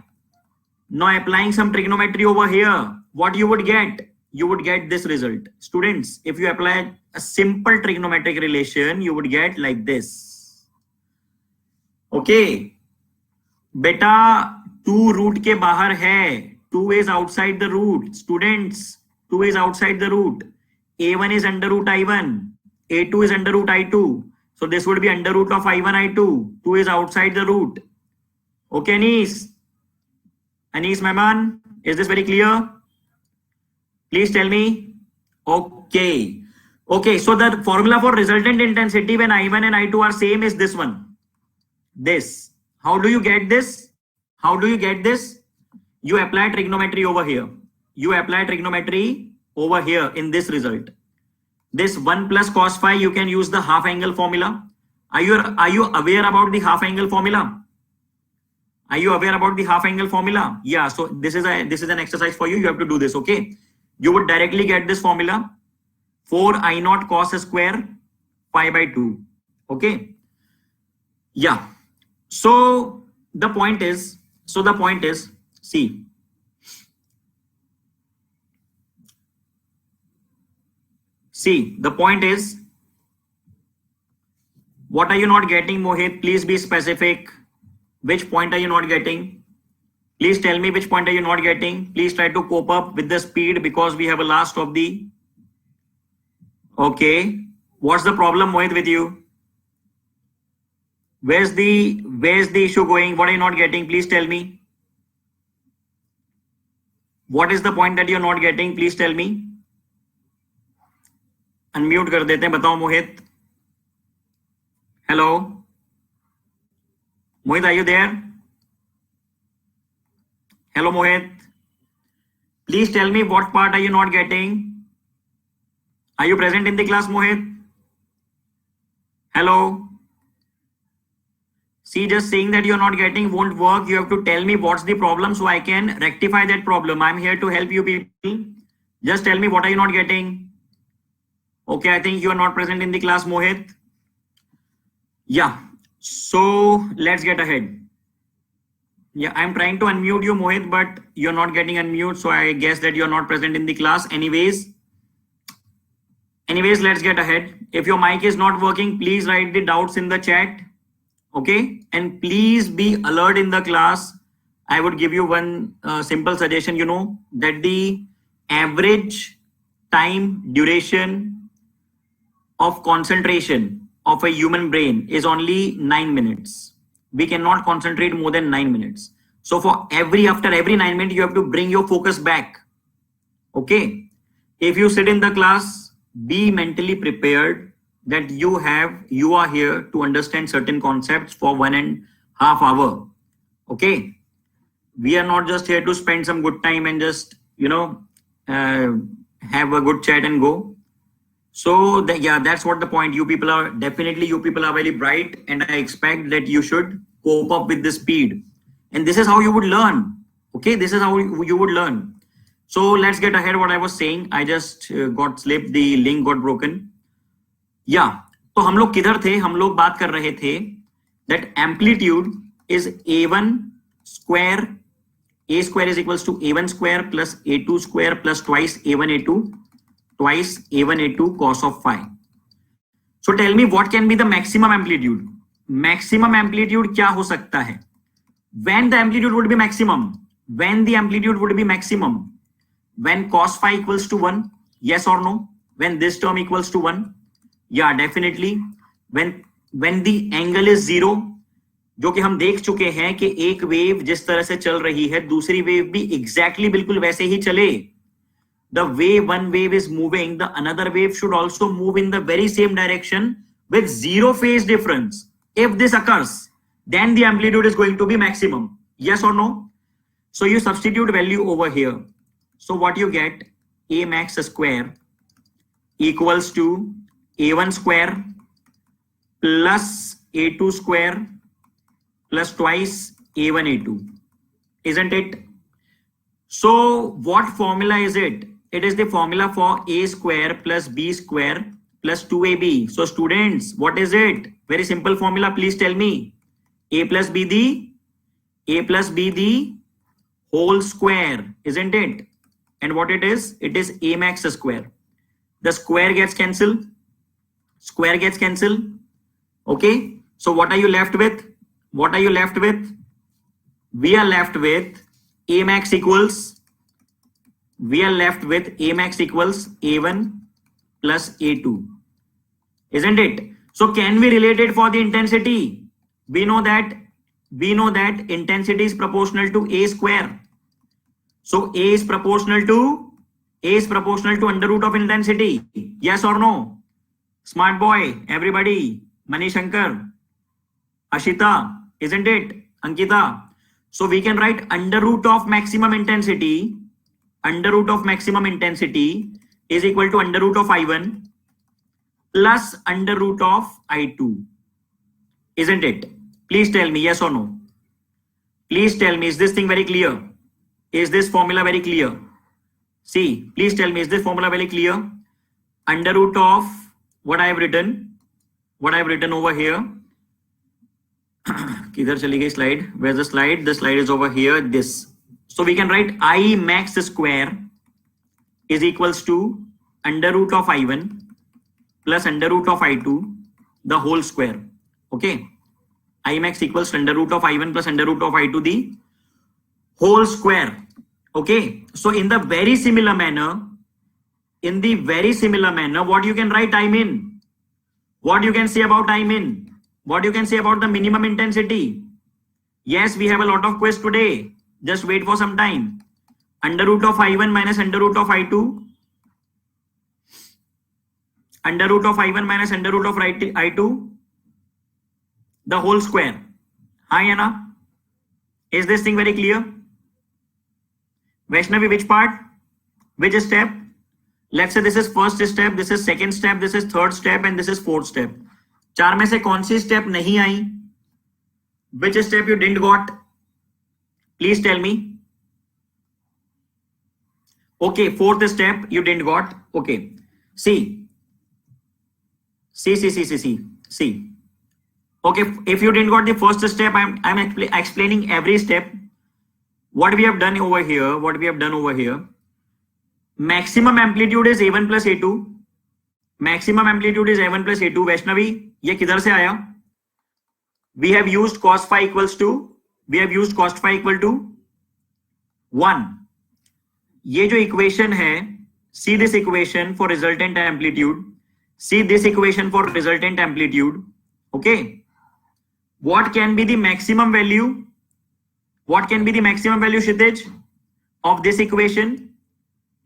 Now applying some trigonometry over here, what you would get? You would get this result. Students, if you apply a simple trigonometric relation, you would get like this. Okay. Beta 2 root के बाहर है. 2 is outside the root. Students, 2 is outside the root. A1 is under root I1. A2 is under root I2. So this would be under root of I1, I2. 2 is outside the root. Okay, Anis? Anis, my man, is this very clear? Please tell me. Okay. Okay, so the formula for resultant intensity when I1 and I2 are same is this one. This. How do you get this? How do you get this? You apply trigonometry over here. You apply trigonometry over here in this result. This 1 plus cos phi, you can use the half angle formula. Are you aware about the half angle formula? Are you aware about the half angle formula? Yeah, so this is an exercise for you. You have to do this, okay? You would directly get this formula. 4I0 cos square pi by 2. Okay? Yeah. So the point is, see. See, the point is, what are you not getting, Mohit? Please be specific. Which point are you not getting? Please tell me which point are you not getting. Please try to cope up with the speed because we have a last of the. Okay. What's the problem, Mohit, with you? Where's the issue going? What are you not getting? Please tell me. What is the point that you're not getting? Please tell me. Unmute कर देते हैं. बताओ मोहित. Hello. Mohit, are you there? Hello, Mohit. Please tell me what part are you not getting? Are you present in the class, Mohit? Hello. See, just saying that you're not getting won't work. You have to tell me what's the problem so I can rectify that problem. I'm here to help you people. Just tell me what are you not getting? Okay, I think you are not present in the class, Mohit. Yeah. So let's get ahead. Yeah, I'm trying to unmute you, Mohit, but you're not getting unmute. So I guess that you're not present in the class. Anyways, let's get ahead. If your mic is not working, please write the doubts in the chat. Okay. And please be alert in the class. I would give you one simple suggestion, you know, that the average time duration of concentration of a human brain is only 9 minutes. We cannot concentrate more than 9 minutes. So for after every 9 minutes, you have to bring your focus back. Okay. If you sit in the class, be mentally prepared that you are here to understand certain concepts for 1.5 hours. Okay. We are not just here to spend some good time and just, you know, have a good chat and go. So that's what the point. You people are very bright, and I expect that you should cope up with the speed. And this is how you would learn. Okay, this is how you would learn. So let's get ahead. What I was saying, I just got slipped. The link got broken. Yeah. तो हम लोग किधर थे? हम लोग बात कर रहे थे that amplitude is a1 square. A square is equals to a1 square plus a2 square plus twice a1 a2 cos of phi. So tell me what can be the maximum amplitude? Maximum amplitude क्या हो सकता है? When the amplitude would be maximum? When the amplitude would be maximum? When cos phi equals to 1? Yes or no? When this term equals to 1? Yeah, definitely. When the angle is 0, जो कि हम देख चुके हैं कि एक wave जिस तरह से चल रही है, दूसरी वेव भी एग्जैक्टली बिल्कुल वैसे ही चले. The way one wave is moving, the another wave should also move in the very same direction with 0 phase difference. If this occurs, then the amplitude is going to be maximum. Yes or no? So you substitute value over here. So what you get, A max square equals to A1 square plus A2 square plus twice A1 A2, isn't it? So what formula is it? It is the formula for A square plus B square plus 2AB. So students, what is it? Very simple formula. Please tell me. A plus B the whole square, isn't it? And what it is? It is A max square. The square gets cancelled. Square gets cancelled. Okay. So what are you left with? What are you left with? We are left with A max equals A1 plus A2, isn't it? So can we relate it for the intensity? We know that intensity is proportional to A square. So A is proportional to under root of intensity. Yes or no? Smart boy, everybody. Manishankar, Ashita, isn't it? Ankita. So we can write under root of maximum intensity. Under root of maximum intensity is equal to under root of I1 plus under root of I2. Isn't it? Please tell me yes or no. Please tell me, is this thing very clear? Is this formula very clear? See, please tell me, is this formula very clear? Under root of what I have written over here. Kidhar chali gayi slide? Where's the slide? The slide is over here. This. So we can write I max square is equals to under root of I1 plus under root of I2 the whole square. Okay. I max equals under root of I1 plus under root of I2 the whole square. Okay. So in the very similar manner, what you can write I min? What you can say about I min? What you can say about the minimum intensity? Yes, we have a lot of quiz today. Just wait for some time. Under root of I1 minus under root of I2. Under root of I1 minus under root of I2. The whole square. Hi Anna. Is this thing very clear? Vaishnavi, which part? Which step? Let's say this is first step, this is second step, this is third step, and this is fourth step. चार में से कौन सी step नहीं आई? Which step you didn't got? Please tell me. Okay, fourth step you didn't got. Okay. See. Okay, if you didn't got the first step, I'm explaining every step. What we have done over here. Maximum amplitude is A1 plus A2. Maximum amplitude is A1 plus A2. Vaishnavi, ये किधर से आया? We have used cos phi equals to 1. ये जो equation है, see this equation for resultant amplitude, see this equation for resultant amplitude. Okay, what can be the maximum value, what can be the maximum value, Kshitij, of this equation?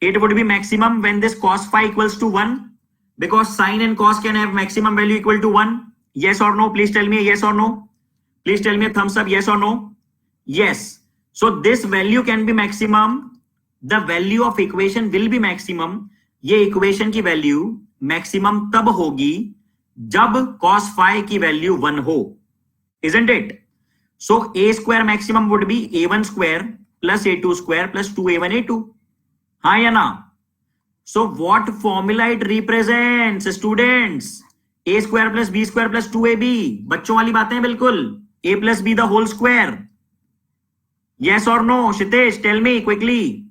It would be maximum when this cos phi equals to 1, because sine and cos can have maximum value equal to 1. Yes or no? Please tell me a yes or no. Please tell me a thumbs up, yes or no. Yes. So this value can be maximum. The value of equation will be maximum. ये equation की value maximum तब होगी जब cos phi की value 1 हो, isn't it? So a square maximum would be a1 square plus a2 square plus 2a1 a2. हाँ या ना? So what formula it represents, students? a square plus b square plus 2ab. बच्चों वाली बातें बिल्कुल. a plus b the whole square. Yes or no? Kshitij, tell me quickly.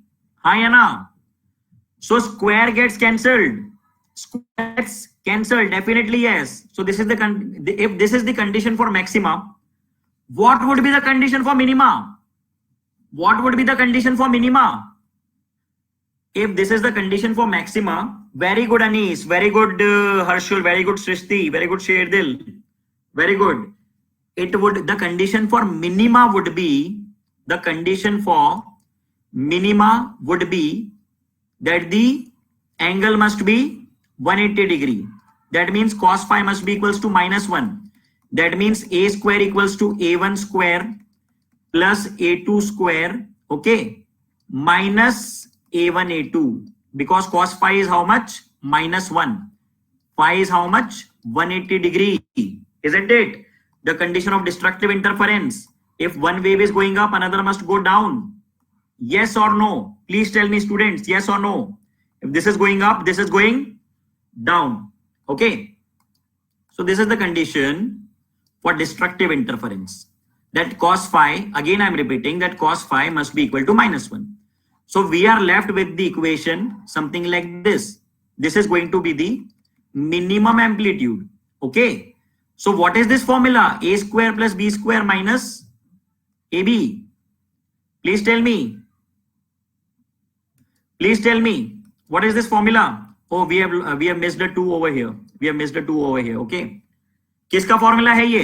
हाँ या ना? So square gets cancelled. Square gets cancelled. Definitely yes. So this is the if this is the condition for maxima, what would be the condition for minima? What would be the condition for minima? If this is the condition for maxima, very good Anis, very good Harshul, very good Srishti, very good Sherdil, very good. It would, the condition for minima would be, the condition for minima would be that the angle must be 180 degree. That means cos phi must be equals to -1. That means a square equals to a1 square plus a2 square, okay, minus a1 a2, because cos phi is how much? -1. Phi is how much? 180 degree, isn't it? The condition of destructive interference. If one wave is going up, another must go down. Yes or no? Please tell me, students, yes or no? If this is going up, this is going down. Okay. So this is the condition for destructive interference. That cos phi, again I'm repeating, that cos phi must be equal to -1. So we are left with the equation something like this. This is going to be the minimum amplitude. Okay. So what is this formula? A square plus b square minus ab. Please tell me. Please tell me. What is this formula? Oh, we have missed a 2 over here. We have missed a 2 over here. Okay. किसका formula है ये?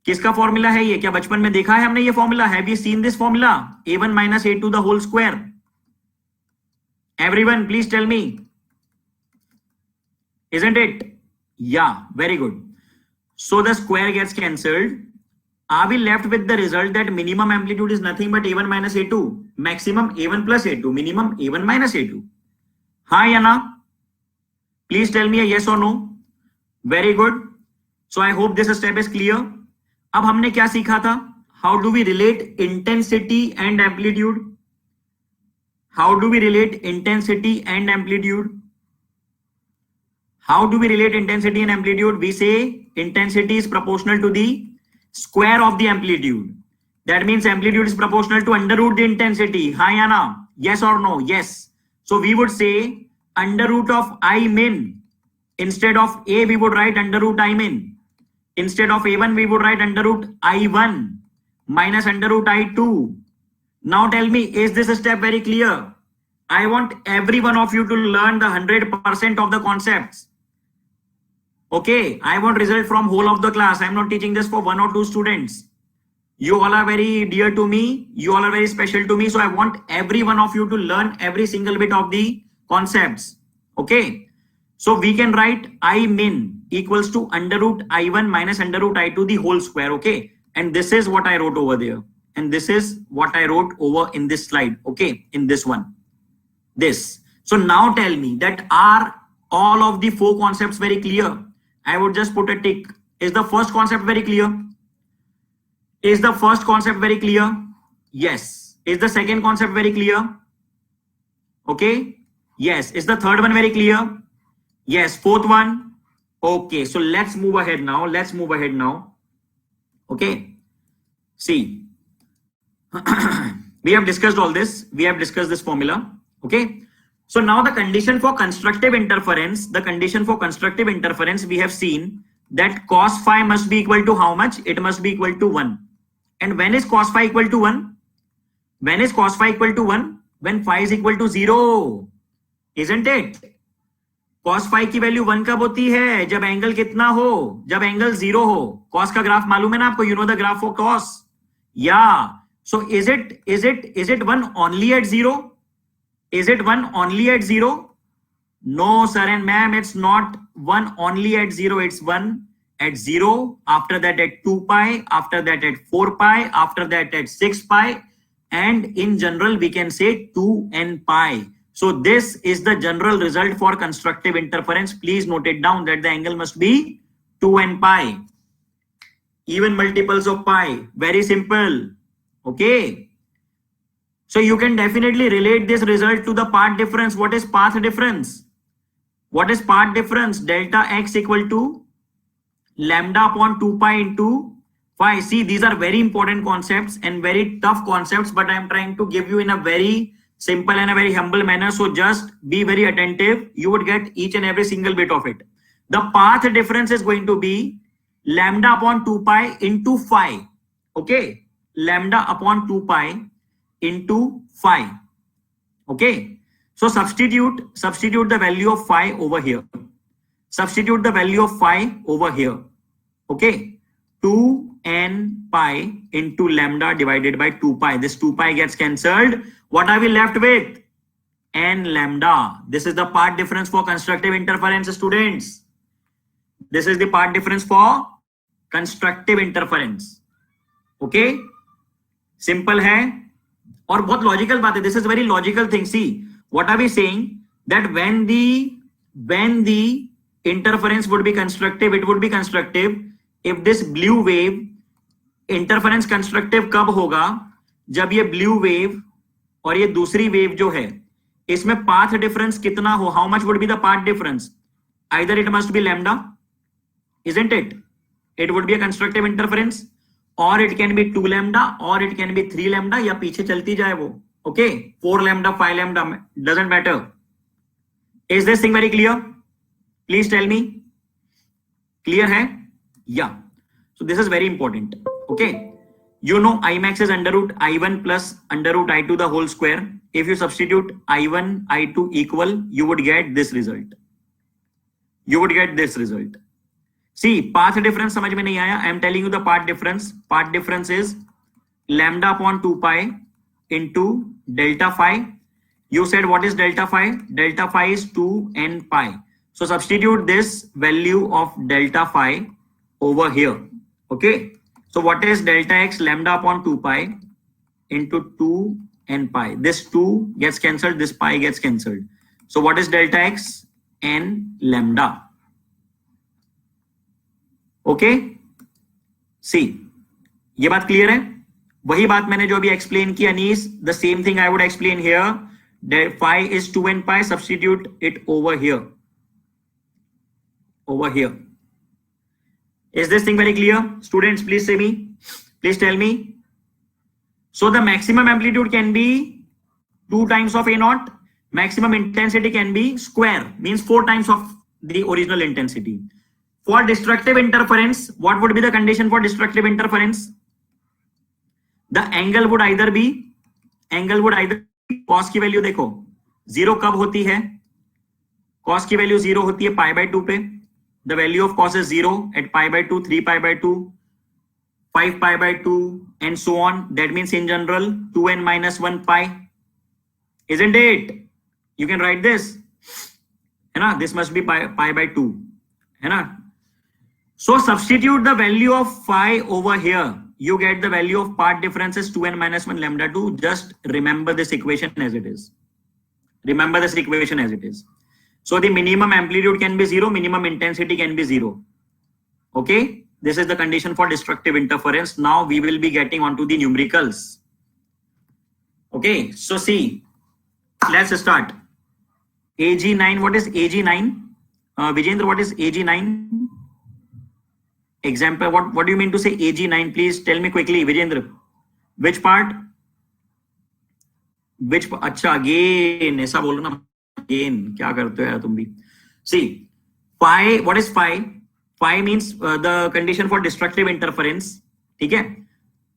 किसका formula है ये? क्या बचपन में देखा है हमने ये formula? Have you seen this formula? a1 minus a2 the whole square. Everyone, please tell me. Isn't it? Yeah, very good. So the square gets cancelled. Are we left with the result that minimum amplitude is nothing but a1 minus a2? Maximum a1 plus a2. Minimum a1 minus a2. हाँ या ना? Please tell me a yes or no. Very good. So I hope this step is clear. अब हमने क्या सीखा था? How do we relate intensity and amplitude? How do we relate intensity and amplitude? How do we relate intensity and amplitude? We say intensity is proportional to the square of the amplitude. That means amplitude is proportional to under root the intensity. हाँ या ना? Yes or no? Yes. So we would say under root of I min. Instead of a, we would write under root I min. Instead of a1, we would write under root I1 minus under root I2. Now tell me, is this step very clear? I want every one of you to learn the 100% of the concepts. Okay, I want result from whole of the class. I'm not teaching this for 1 or 2 students. You all are very dear to me. You all are very special to me. So I want every one of you to learn every single bit of the concepts. Okay. So we can write I min equals to under root I1 minus under root I2 the whole square. Okay. And this is what I wrote over there. And this is what I wrote over in this slide. Okay. In this one. This. So now tell me that are all of the 4 concepts very clear? I would just put a tick. Is the first concept very clear? Is the first concept very clear? Yes. Is the second concept very clear? Okay. Yes. Is the third one very clear? Yes. Fourth one. Okay. So let's move ahead now. Let's move ahead now. Okay. See. We have discussed all this. We have discussed this formula. Okay. So now the condition for constructive interference, we have seen that cos phi must be equal to how much? It must be equal to 1. And when is cos phi equal to 1? When is cos phi equal to 1? When phi is equal to 0, isn't it? cos phi की value 1 कब होती है? जब angle कितना हो? जब angle 0 हो. cos का ग्राफ मालूम है ना आपको? You know the graph for cos. Yeah. So is it 1 only at 0? Is it 1 only at 0? No, sir and ma'am, it's not 1 only at 0. It's 1 at 0, after that at 2 pi, after that at 4 pi, after that at 6 pi, and in general we can say 2n pi. So this is the general result for constructive interference. Please note it down that the angle must be 2n pi. Even multiples of pi. Very simple. Okay. So you can definitely relate this result to the path difference. What is path difference? What is path difference? Delta x equal to lambda upon 2 pi into phi. See, these are very important concepts and very tough concepts, but I am trying to give you in a very simple and a very humble manner. So just be very attentive. You would get each and every single bit of it. The path difference is going to be lambda upon 2 pi into phi. Okay. Lambda upon 2 pi into phi. Okay. So substitute the value of phi over here. Substitute the value of phi over here. Okay. 2n pi into lambda divided by 2 pi. This 2 pi gets cancelled. What are we left with? N lambda. This is the path difference for constructive interference, students. This is the path difference for constructive interference. Okay. Simple है और बहुत logical बात है. This is very logical thing. See, what are we saying? That when the interference would be constructive, it would be constructive if this blue wave, interference constructive कब होगा? जब ये blue wave और ये दूसरी wave जो है इसमें path difference कितना हो? How much would be the path difference? Either it must be lambda, isn't it? It would be a constructive interference, or it can be 2 lambda, or it can be 3 lambda, या पीछे चलती जाए वो. Okay, 4 lambda, 5 lambda, doesn't matter. Is this thing very clear? Please tell me. Clear hai? Yeah. So this is very important. Okay. You know Imax is under root I1 plus under root I2 the whole square. If you substitute I1, I2 equal, you would get this result. You would get this result. See, path difference समझ में नहीं आया? I am telling you the path difference. Path difference is lambda upon 2 pi into delta phi. You said what is delta phi? Delta phi is 2n pi. So substitute this value of delta phi over here. Okay. So what is delta x? Lambda upon 2 pi into 2n pi. This 2 gets cancelled. This pi gets cancelled. So what is delta x? N lambda. Okay. See, ये बात clear है? वही बात मैंने जो अभी explain की Anees. The same thing I would explain here. Del phi is 2n pi. Substitute it over here. Over here. Is this thing very clear? Students, please say me. Please tell me. So the maximum amplitude can be 2 times of A naught. Maximum intensity can be square, means 4 times of the original intensity. For destructive interference, what would be the condition for destructive interference? The angle would either be cos की value देखो 0 कब होती है? cos की value 0 होती है pi by 2 पे. The value of cos is 0 at pi by 2, 3 pi by 2, 5 pi by 2, and so on. That means in general 2n minus 1 pi. Isn't it? You can write this. है ना? This must be pi by 2. है ना? So substitute the value of phi over here. You get the value of path difference is 2n minus 1 lambda 2. Just remember this equation as it is. Remember this equation as it is. So the minimum amplitude can be 0, minimum intensity can be 0. Okay. This is the condition for destructive interference. Now we will be getting onto the numericals. Okay. So see, let's start. AG9, what is AG9? Vijendra, what is AG9? Example, what do you mean to say AG9? Please tell me quickly, Vijendra. Which part? Which? अच्छा, again, ऐसा बोलो ना. Again, क्या करते हो यार तुम भी? See, phi, what is phi? Phi means the condition for destructive interference. ठीक है?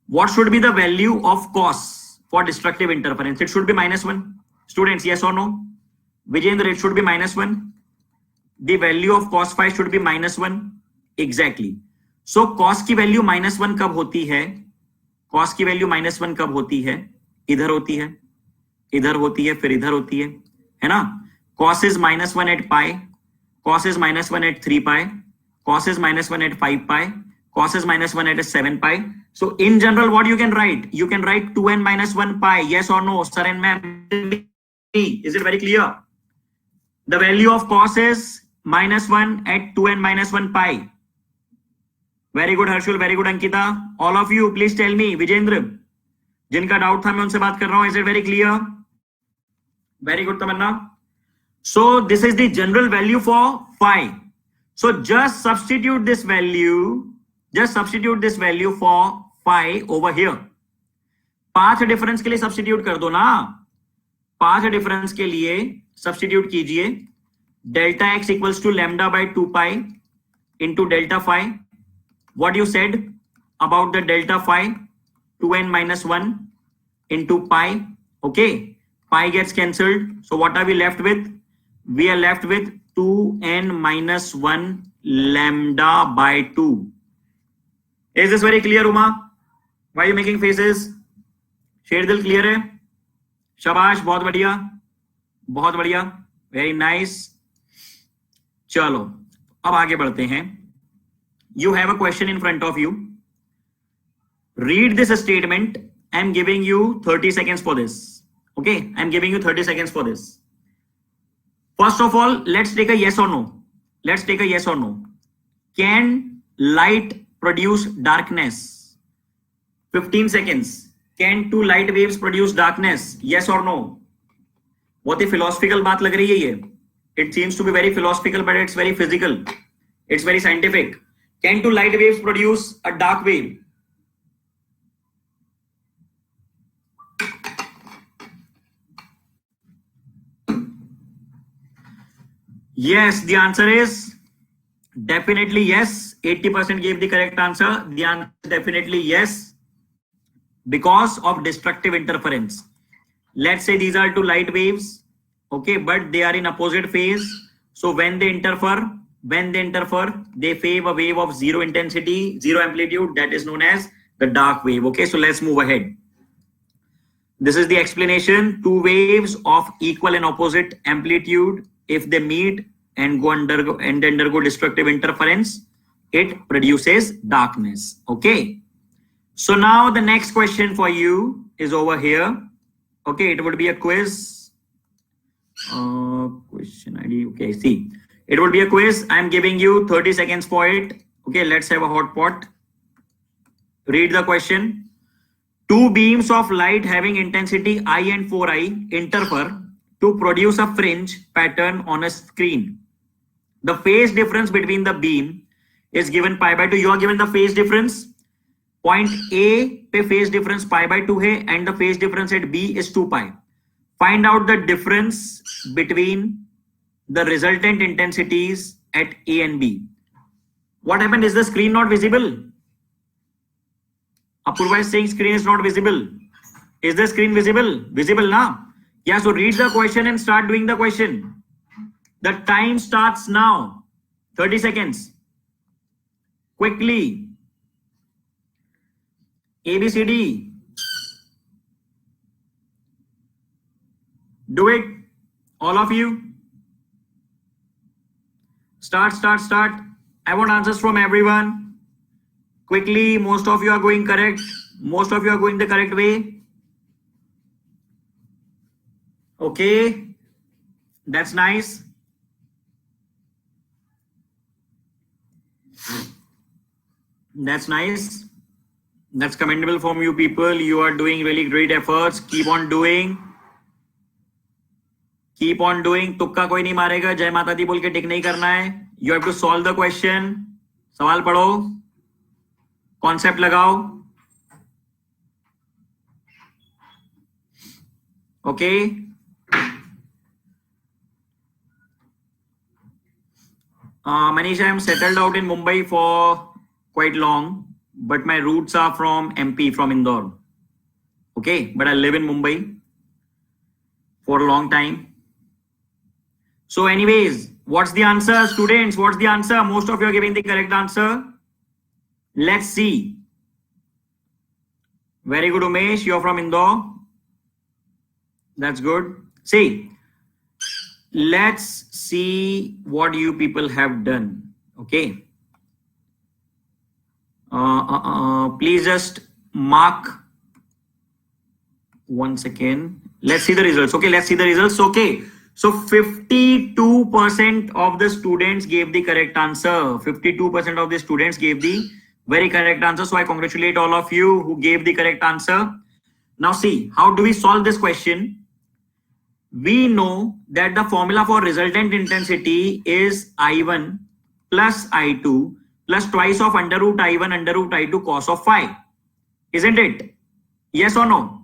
What should be the value of cos for destructive interference? It should be -1. Students, yes or no? Vijendra, it should be -1. The value of cos phi should be -1. Exactly. So cos की value -1 कब होती है? cos की value -1 कब होती है? इधर होती है, इधर होती है, फिर इधर होती है ना? cos is -1 at pi, cos is -1 at 3 pi, cos is -1 at 5 pi, cos is -1 at 7 pi. So in general, what you can write? You can write 2n minus 1 pi. Yes or no, sir and ma'am? Is it very clear? The value of cos is -1 at 2n minus 1 pi. Very good, Harshul. Very good, Ankita. All of you, please tell me. Vijendra, जिनका doubt था मैं उनसे बात कर रहा हूं. Is it very clear? Very good, Tamanna. So this is the general value for phi. So just substitute this value. Just substitute this value for phi over here. Path difference के लिए substitute कर दो ना. Path difference के लिए substitute कीजिए. Delta x equals to lambda by 2 pi into delta phi. What you said about the delta phi? 2n minus 1 into pi. Okay, pi gets cancelled. So what are we left with? We are left with 2n minus 1 lambda by 2. Is this very clear, Uma? Why are you making faces? Sherdil clear है? शाबाश, बहुत बढ़िया, बहुत बढ़िया, very nice. चलो अब आगे बढ़ते हैं. You have a question in front of you. Read this statement. I'm giving you 30 seconds for this. Okay, I'm giving you 30 seconds for this. First of all, let's take a yes or no. Let's take a yes or no. Can light produce darkness? 15 seconds. Can two light waves produce darkness? Yes or no? बहुत ही philosophical बात लग रही है ये. It seems to be very philosophical, but it's very physical. It's very scientific. Can two light waves produce a dark wave? Yes, the answer is definitely yes. 80% gave the correct answer. The answer is definitely yes, because of destructive interference. Let's say these are two light waves, okay, but they are in opposite phase. So when they interfere, they fave a wave of zero intensity, zero amplitude. That is known as the dark wave. Okay, so let's move ahead. This is the explanation. Two waves of equal and opposite amplitude, if they meet and undergo destructive interference, it produces darkness. Okay. So now the next question for you is over here. Okay, it would be a quiz. Question ID. Okay, see. It would be a quiz. I'm giving you 30 seconds for it. Okay, let's have a hot pot. Read the question. Two beams of light having intensity I and 4i interfere to produce a fringe pattern on a screen. The phase difference between the beam is given pi by 2. You are given the phase difference. Point A पे phase difference pi by 2 है and the phase difference at B is 2 pi. Find out the difference between the resultant intensities at A and B. What happened? Is the screen not visible? Apurva is saying screen is not visible. Is the screen visible? Visible now? Yeah, so read the question and start doing the question. The time starts now. 30 seconds. Quickly. A, B, C, D. Do it. All of you. Start. I want answers from everyone. Quickly, most of you are going correct. Most of you are going the correct way. Okay. That's nice. That's nice. That's commendable from you people. You are doing really great efforts. Keep on doing. Keep on doing. तुक्का कोई नहीं मारेगा. जय माता दी बोल के टिक नहीं करना है. You have to solve the question. सवाल पढ़ो. कॉन्सेप्ट लगाओ. Okay. Manish, I am settled out in Mumbai for quite long, but my roots are from MP, from Indore. Okay, but I live in Mumbai for a long time. So anyways, what's the answer, students? What's the answer? Most of you are giving the correct answer. Let's see. Very good, Umesh. You're from Indore. That's good. See, let's see what you people have done. Okay. Please just mark 1 second. Let's see the results. Okay, let's see the results. Okay, so 52% of the students gave the correct answer. 52% of the students gave the very correct answer. So I congratulate all of you who gave the correct answer. Now see, how do we solve this question? We know that the formula for resultant intensity is I1 plus I2 plus twice of under root I1 under root I2 cos of phi. Isn't it? Yes or no?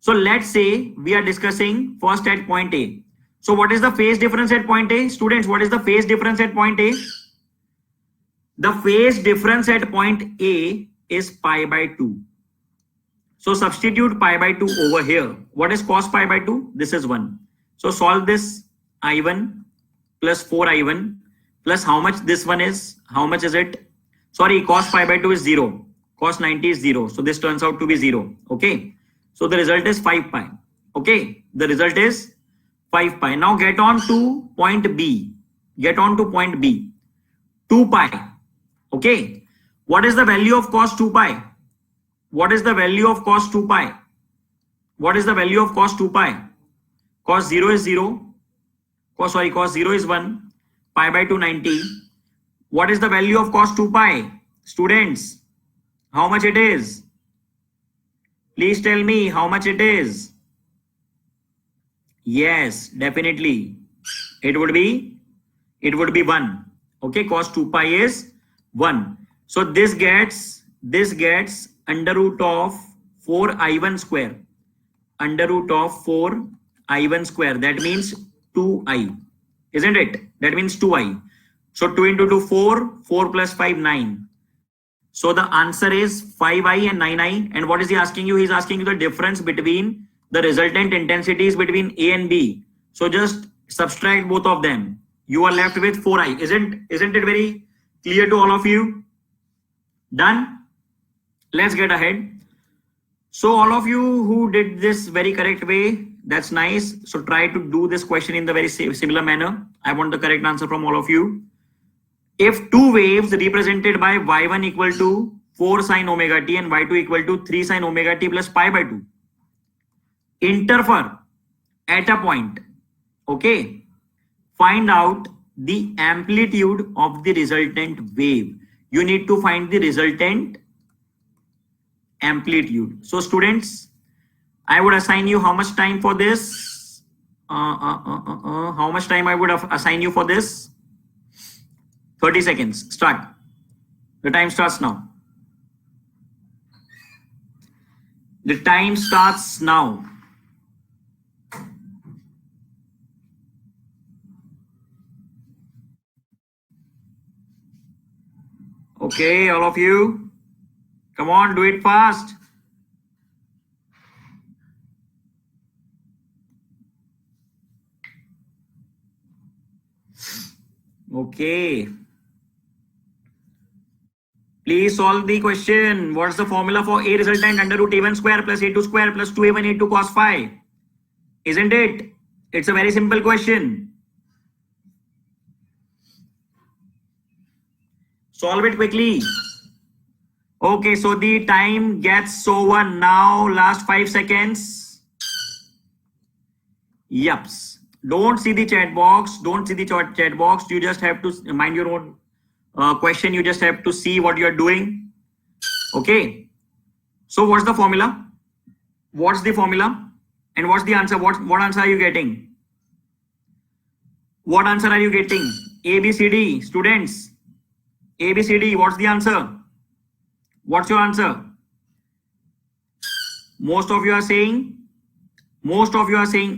So let's say we are discussing first at point A. So what is the phase difference at point A? Students, what is the phase difference at point A? The phase difference at point A is pi by 2. So substitute pi by 2 over here. What is cos pi by 2? This is 1. So solve this I1 plus 4I1 plus how much this one is? How much is it? Sorry, cos pi by 2 is 0. Cos 90 is 0. So this turns out to be 0. Okay. So the result is 5 pi. Okay. The result is 5 pi. Now get on to point B. Get on to point B. 2 pi. Okay. What is the value of cos 2 pi? What is the value of cos 2 pi? What is the value of cos 2 pi? Cos 0 is 0. Cos 0 is 1. Pi by 2, 90. What is the value of cos 2 pi? Students, how much it is? Please tell me how much it is. Yes, definitely. It would be 1. Okay, cos 2 pi is 1. So this gets under root of 4I1 square. Under root of 4I1 square. That means 2I. Isn't it? That means 2I. So 2 into 2, 4. 4 plus 5, 9. So the answer is 5I and 9I. And what is he asking you? He's asking you the difference between the resultant intensities between A and B. So just subtract both of them. You are left with 4I. Isn't it very clear to all of you? Done? Let's get ahead. So all of you who did this very correct way, that's nice. So try to do this question in the very similar manner. I want the correct answer from all of you. If two waves represented by y1 equal to 4 sin omega t and y2 equal to 3 sin omega t plus pi by 2 interfere at a point, okay, find out the amplitude of the resultant wave. You need to find the resultant amplitude. So students, I would assign you how much time for this? How much time I would assign you for this? 30 seconds. Start. The time starts now. The time starts now. Okay, all of you. Come on, do it fast. Okay. Please solve the question. What's the formula for A resultant under root A1 square plus A2 square plus 2A1 A2 cos phi? Isn't it? It's a very simple question. Solve it quickly. Okay, so the time gets over now. Last 5 seconds. Yups. Don't see the chat box. Don't see the chat box. You just have to mind your own question. You just have to see what you are doing. Okay. So what's the formula? What's the formula? And what's the answer? What answer are you getting? What answer are you getting? A, B, C, D. Students. A, B, C, D. What's the answer? What's your answer? Most of you are saying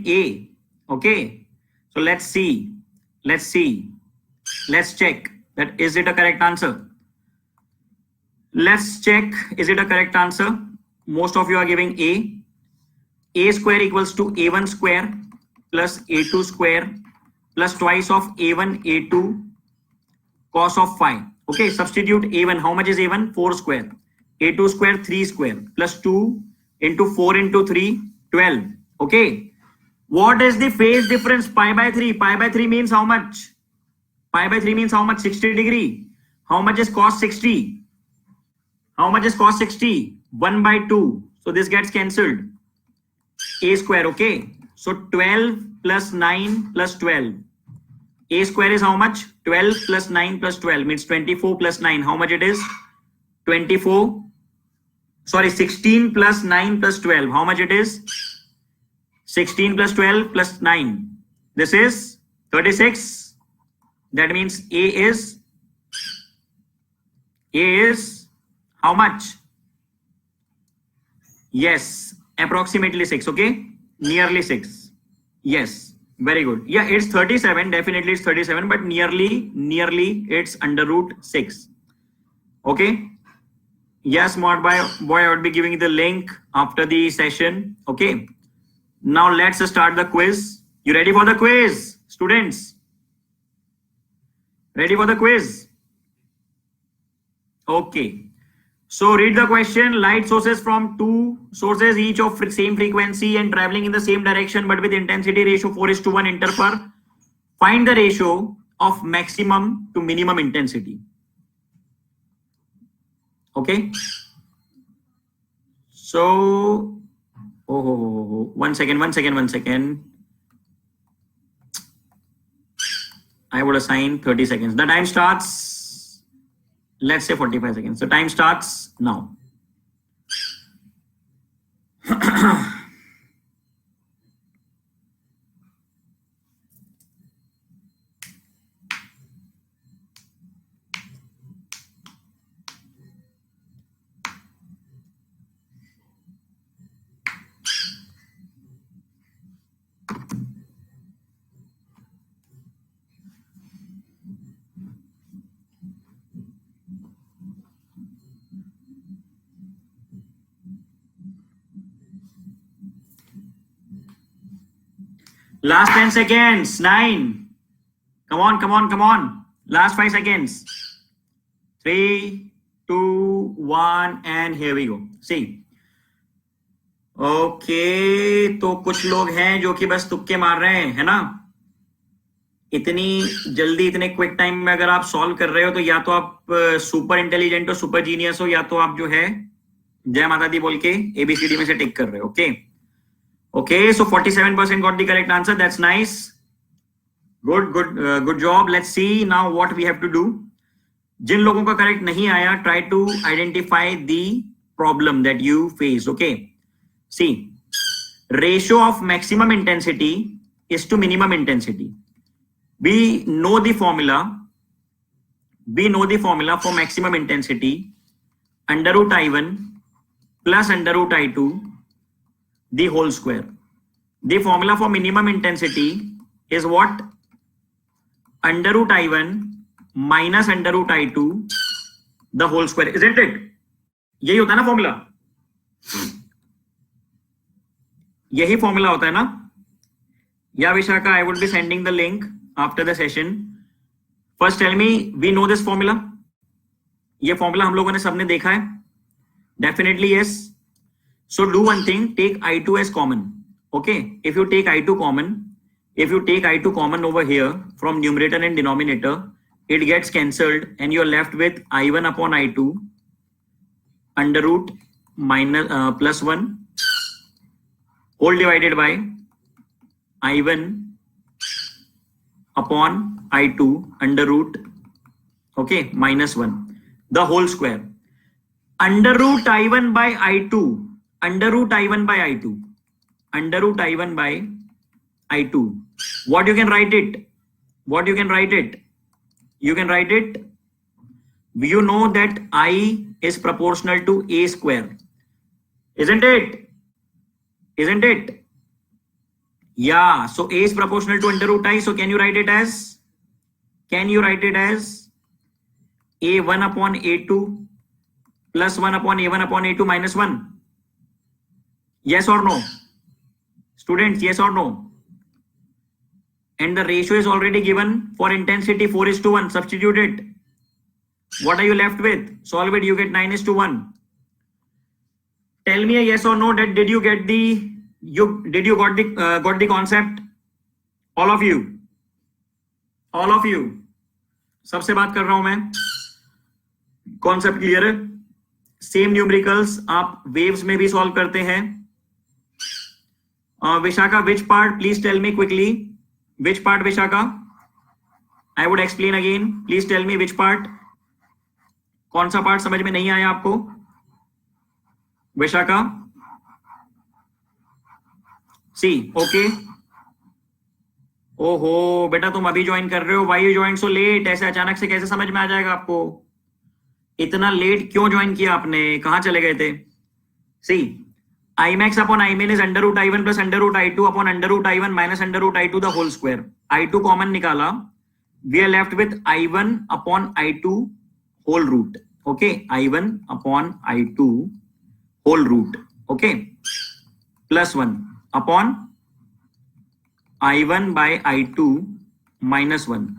A. Okay. So let's see. Let's check that is it a correct answer. Let's check, is it a correct answer? Most of you are giving A. a square equals to a1 square plus a2 square plus twice of a1 a2 cos of phi. Okay, substitute a1. How much is a1? 4 square. a2 square 3 square plus 2 into 4 into 3 12. Okay, what is the phase difference? Pi by 3. Pi by 3 means how much? Pi by 3 means how much? 60 degree. How much is cos 60? How much is cos 60? 1 by 2. So this gets cancelled. A square. Okay, so 12 plus 9 plus 12. A square is how much? 12 plus 9 plus 12 means 24 plus 9. How much it is? 24. Sorry, 16 plus 9 plus 12. How much it is? 16 plus 12 plus 9. This is 36. That means A is how much? Yes, approximately 6. Okay, nearly 6. Yes, very good. Yeah, it's 37. Definitely it's 37, but nearly it's under root 6. Okay. Yes, Mod boy, I would be giving you the link after the session. Okay. Now let's start the quiz. You ready for the quiz, students? Ready for the quiz? Okay. So read the question. Light sources from two sources, each of same frequency and traveling in the same direction, but with intensity ratio 4:1 interfer. Find the ratio of maximum to minimum intensity. Okay. So, one second. I would assign 30 seconds. The time starts, let's say 45 seconds. So time starts now. Last 10 seconds. 9. Come on. Last 5 seconds. 3, 2, 1, and here we go. See. Okay, तो कुछ लोग हैं जो कि बस तुक्के मार रहे हैं, है ना? इतनी जल्दी, इतने क्विक टाइम में अगर आप सॉल्व कर रहे हो तो या तो आप सुपर इंटेलिजेंट हो, सुपर जीनियस हो, या तो आप जो है जय माता दी बोल के एबीसीडी में से टिक कर रहे हो. Okay. Okay, so 47% got the correct answer. That's nice. Good job. Let's see now what we have to do. जिन लोगों का correct नहीं आया, try to identify the problem that you face. Okay. See, ratio of maximum intensity is to minimum intensity. We know the formula for maximum intensity, under root I1 plus under root I2 the whole square. The formula for minimum intensity is what? Under root I1 minus under root I2 the whole square, isn't it? यही होता है ना formula? यही formula होता है ना? Yeah, Vishaka, I would be sending the link after the session. First tell me, we know this formula? ये formula हम लोगों ने सबने देखा है? Definitely yes. So do one thing, take I2 as common. Okay, if you take I2 common over here from numerator and denominator, it gets cancelled and you're left with I1 upon I2 under root minus plus 1 whole divided by I1 upon I2 under root, okay, minus 1 the whole square. Under root I1 by I2, under root I1 by I2, under root I1 by I2. What you can write it? What you can write it? You can write it. You know that I is proportional to A square, isn't it? Isn't it? Yeah. So A is proportional to under root I. So can you write it as? Can you write it as A1 upon A2 plus 1 upon A1 upon A2 minus 1? Yes or no? Students, yes or no? And the ratio is already given for intensity 4:1. Substitute it. What are you left with? Solve it. You get 9:1. Tell me a yes or no that did you get got the concept? All of you. All of you. सबसे बात कर रहा हूं मैं. Concept clear है? Same numericals आप waves में भी सॉल्व करते हैं. Vishakha, which part? Please tell me quickly. Which part, Vishaka? I would explain again. Please tell me which part. कौन सा पार्ट समझ में नहीं आया आपको? विशाखा? सी, ओके. ओहो बेटा, तुम अभी ज्वाइन कर रहे हो. Why you joined so late? ऐसे अचानक से कैसे समझ में आ जाएगा आपको? इतना लेट क्यों ज्वाइन किया आपने? कहां चले गए थे? सी, Imax upon Imin is under root I1 plus under root I2 upon under root I1 minus under root I2 the whole square. I2 common निकाला. We are left with I1 upon I2 whole root. Okay, I1 upon I2 whole root. Okay, plus 1 upon I1 by I2 minus 1.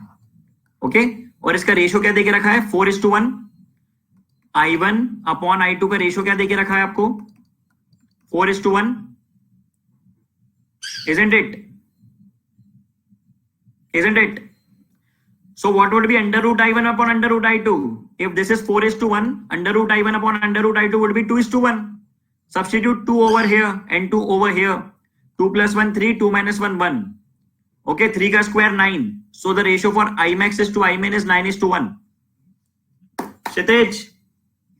Okay, और इसका ratio क्या देके रखा है? 4:1. I1 upon I2 का ratio क्या देके रखा है आपको? 4:1. Isn't it? Isn't it? So what would be under root I1 upon under root I2? If this is 4:1, under root I1 upon under root I2 would be 2:1. Substitute 2 over here and 2 over here. 2 plus 1, 3, 2 minus 1, 1. Okay, 3 का square 9. So the ratio for Imax is to Imin is 9:1. Kshitij,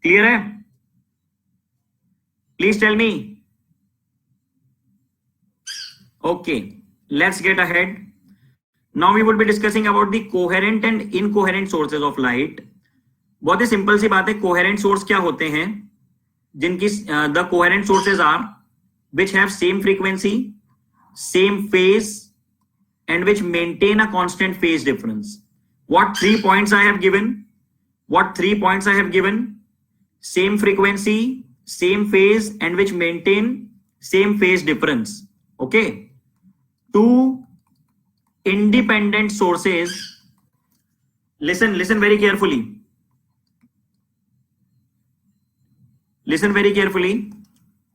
clear है? Please tell me. Okay, let's get ahead. Now we would be discussing about the coherent and incoherent sources of light. बहुत ही simple सी बात है. coherent source क्या होते हैं? जिनकी the coherent sources are which have same frequency, same phase, and which maintain a constant phase difference. What 3 points I have given? What 3 points I have given? Same frequency, same phase, and which maintain same phase difference. Okay. 2 independent sources. Listen very carefully. Listen very carefully.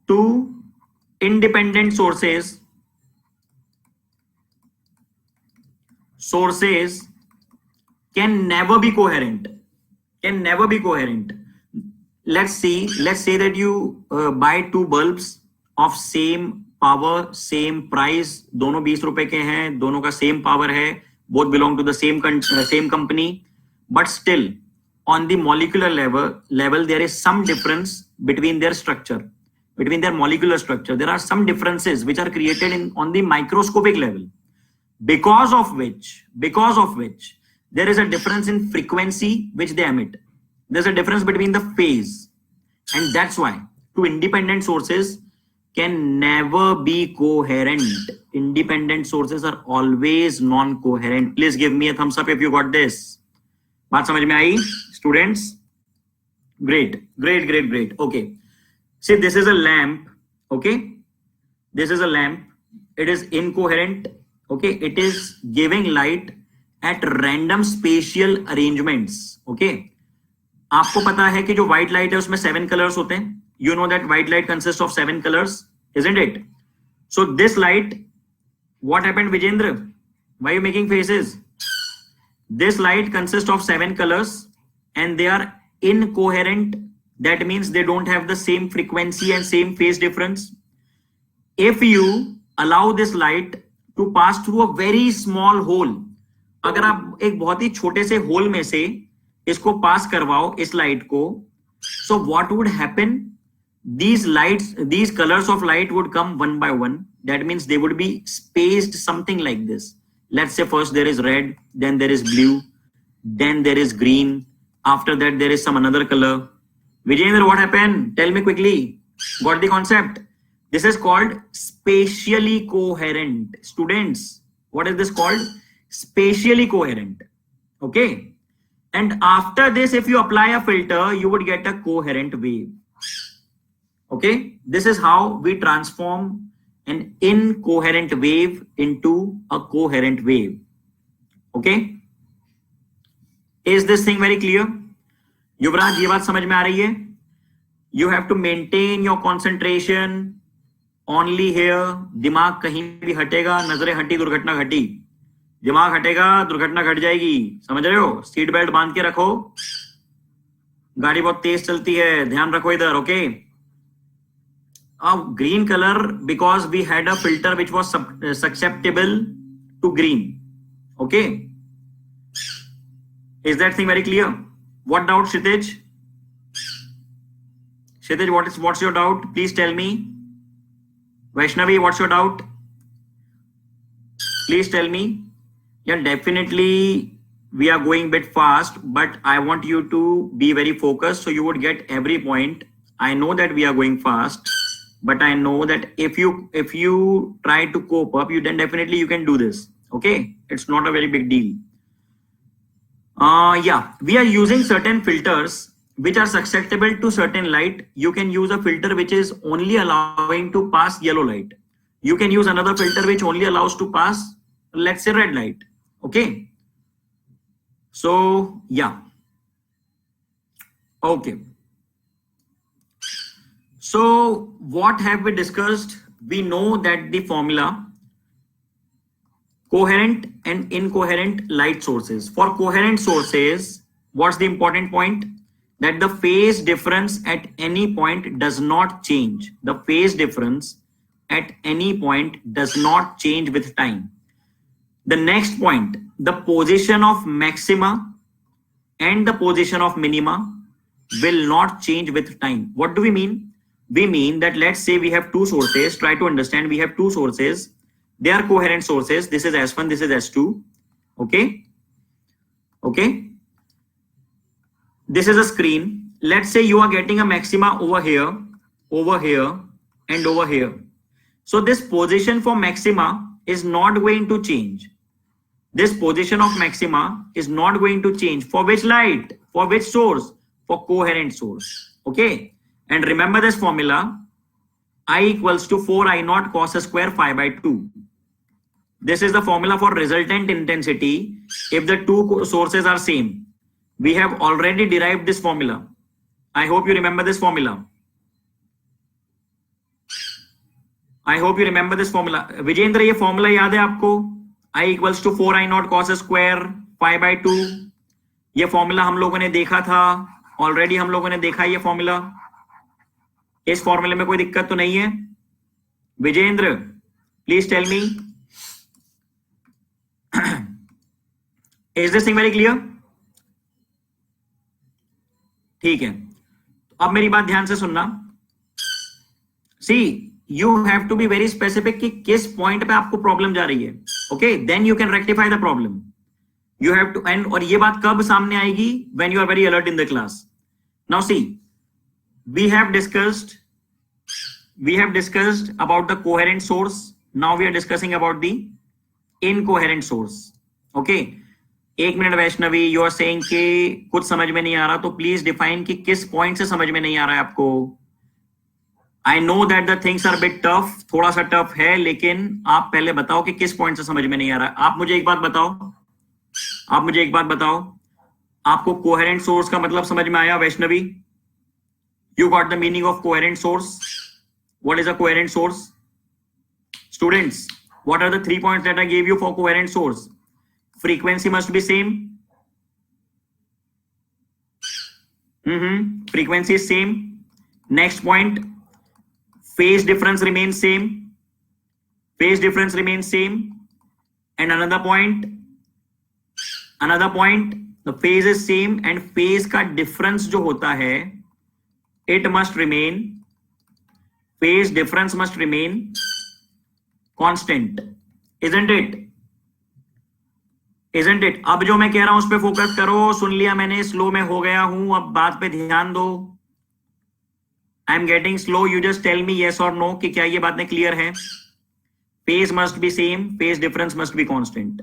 2 independent sources can never be coherent. Can never be coherent. Let's say that you buy 2 bulbs of same power, same price, दोनों 20 रुपए के हैं, दोनों का same power है, both belong to the same company, but still on the molecular level there is some difference between their structure, between their molecular structure. There are some differences which are created on the microscopic level, because of which there is a difference in frequency which they emit. There's a difference between the phase, and that's why 2 independent sources can never be coherent. Independent sources are always non-coherent. Please give me a thumbs up if you got this. बात समझ में आई students? Great. Okay. See, this is a lamp. Okay, this is a lamp. It is incoherent. Okay, it is giving light at random spatial arrangements. Okay, आपको पता है कि जो white light है उसमें 7 colors होते हैं. You know that white light consists of 7 colors, isn't it? So this light, what happened, Vijendra? Why are you making faces? This light consists of 7 colors and they are incoherent. That means they don't have the same frequency and same phase difference. If you allow this light to pass through a very small hole, अगर आप एक बहुत ही छोटे से whole में से इसको पास करवाओ इस लाइट को, so what would happen? These colors of light would come one by one. That means they would be spaced something like this. Let's say first there is red, then there is blue, then there is green. After that there is some another color. Vijayendra, what happened? Tell me quickly. Got the concept? This is called spatially coherent. Students, what is this called? Spatially coherent. Okay. And after this, if you apply a filter, you would get a coherent wave. Okay. This is how we transform an incoherent wave into a coherent wave. Okay, is this thing very clear? युवराज, ये बात समझ में आ रही है? You have to maintain your concentration only here. दिमाग कहीं भी हटेगा, नजरें हटी दुर्घटना घटी. दिमाग हटेगा दुर्घटना घट जाएगी, समझ रहे हो? सीट बेल्ट बांध के रखो, गाड़ी बहुत तेज चलती है, ध्यान रखो इधर. Okay, green color because we had a filter which was susceptible to green. Okay, is that thing very clear? What doubt, Kshitij? Kshitij, what's your doubt? Please tell me. Vaishnavi, what's your doubt? Please tell me. Yeah, definitely we are going a bit fast, but I want you to be very focused so you would get every point. I know that we are going fast, but I know that if you try to cope up, then definitely you can do this. Okay, it's not a very big deal. Yeah, we are using certain filters which are susceptible to certain light. You can use a filter which is only allowing to pass yellow light. You can use another filter which only allows to pass, let's say, red light. Okay, so yeah, okay. So what have we discussed? We know that the formula coherent and incoherent light sources. For coherent sources, what's the important point? That the phase difference at any point does not change. The phase difference at any point does not change with time. The next point, the position of maxima and the position of minima will not change with time. What do we mean? We mean that let's say we have two sources. Try to understand, we have two sources. They are coherent sources. This is S1, this is S2. Okay, okay. This is a screen. Let's say you are getting a maxima over here, and over here. So this position for maxima is not going to change. This position of maxima is not going to change. For which light? For which source? For coherent source. Okay, and remember this formula, I equals to 4 I naught cos square phi by 2. This is the formula for resultant intensity if the two sources are same. We have already derived this formula. I hope you remember this formula. I hope you remember this formula. Vijendra, ये formula याद है आपको? I equals to 4 I naught cos square phi by 2. ये formula हम लोगों ने देखा था, already हम लोगों ने देखा ये formula. इस formula में कोई दिक्कत तो नहीं है? Vijendra, please tell me. Is this thing very clear? ठीक है, अब मेरी बात ध्यान से सुनना. See, you have to be very specific कि किस पॉइंट पे आपको प्रॉब्लम जा रही है. Okay, then you can rectify the problem. You have to, and और ये बात कब सामने आएगी? When you are very alert in the class. Now see, we have discussed about the coherent source. Now we are discussing about the incoherent source. Okay, एक minute Vaishnavi, you are saying कि कुछ समझ में नहीं आ रहा, तो प्लीज डिफाइन कि किस पॉइंट से समझ में नहीं आ रहा है आपको. I know that the things are bit tough, थोड़ा सा टफ है, लेकिन आप पहले बताओ कि किस पॉइंट से समझ में नहीं आ रहा है. आप मुझे एक बात बताओ, आपको कोहेरेंट सोर्स का मतलब समझ में आया? Vaishnavi, you got the meaning of coherent source? What is a coherent source? Students, what are the 3 points that I gave you for coherent source? Frequency must be same. Frequency is same. Next point, phase difference remains same. And another point, the phase is same and phase का difference जो होता है, it must remain, phase difference must remain constant, isn't it? अब जो मैं कह रहा हूं उस पे फोकस करो. सुन लिया मैंने, स्लो में हो गया हूं, अब बात पे ध्यान दो. I am getting slow, you just tell me yes और नो कि क्या ये बातें क्लियर है. Phase must be same, phase difference must be constant.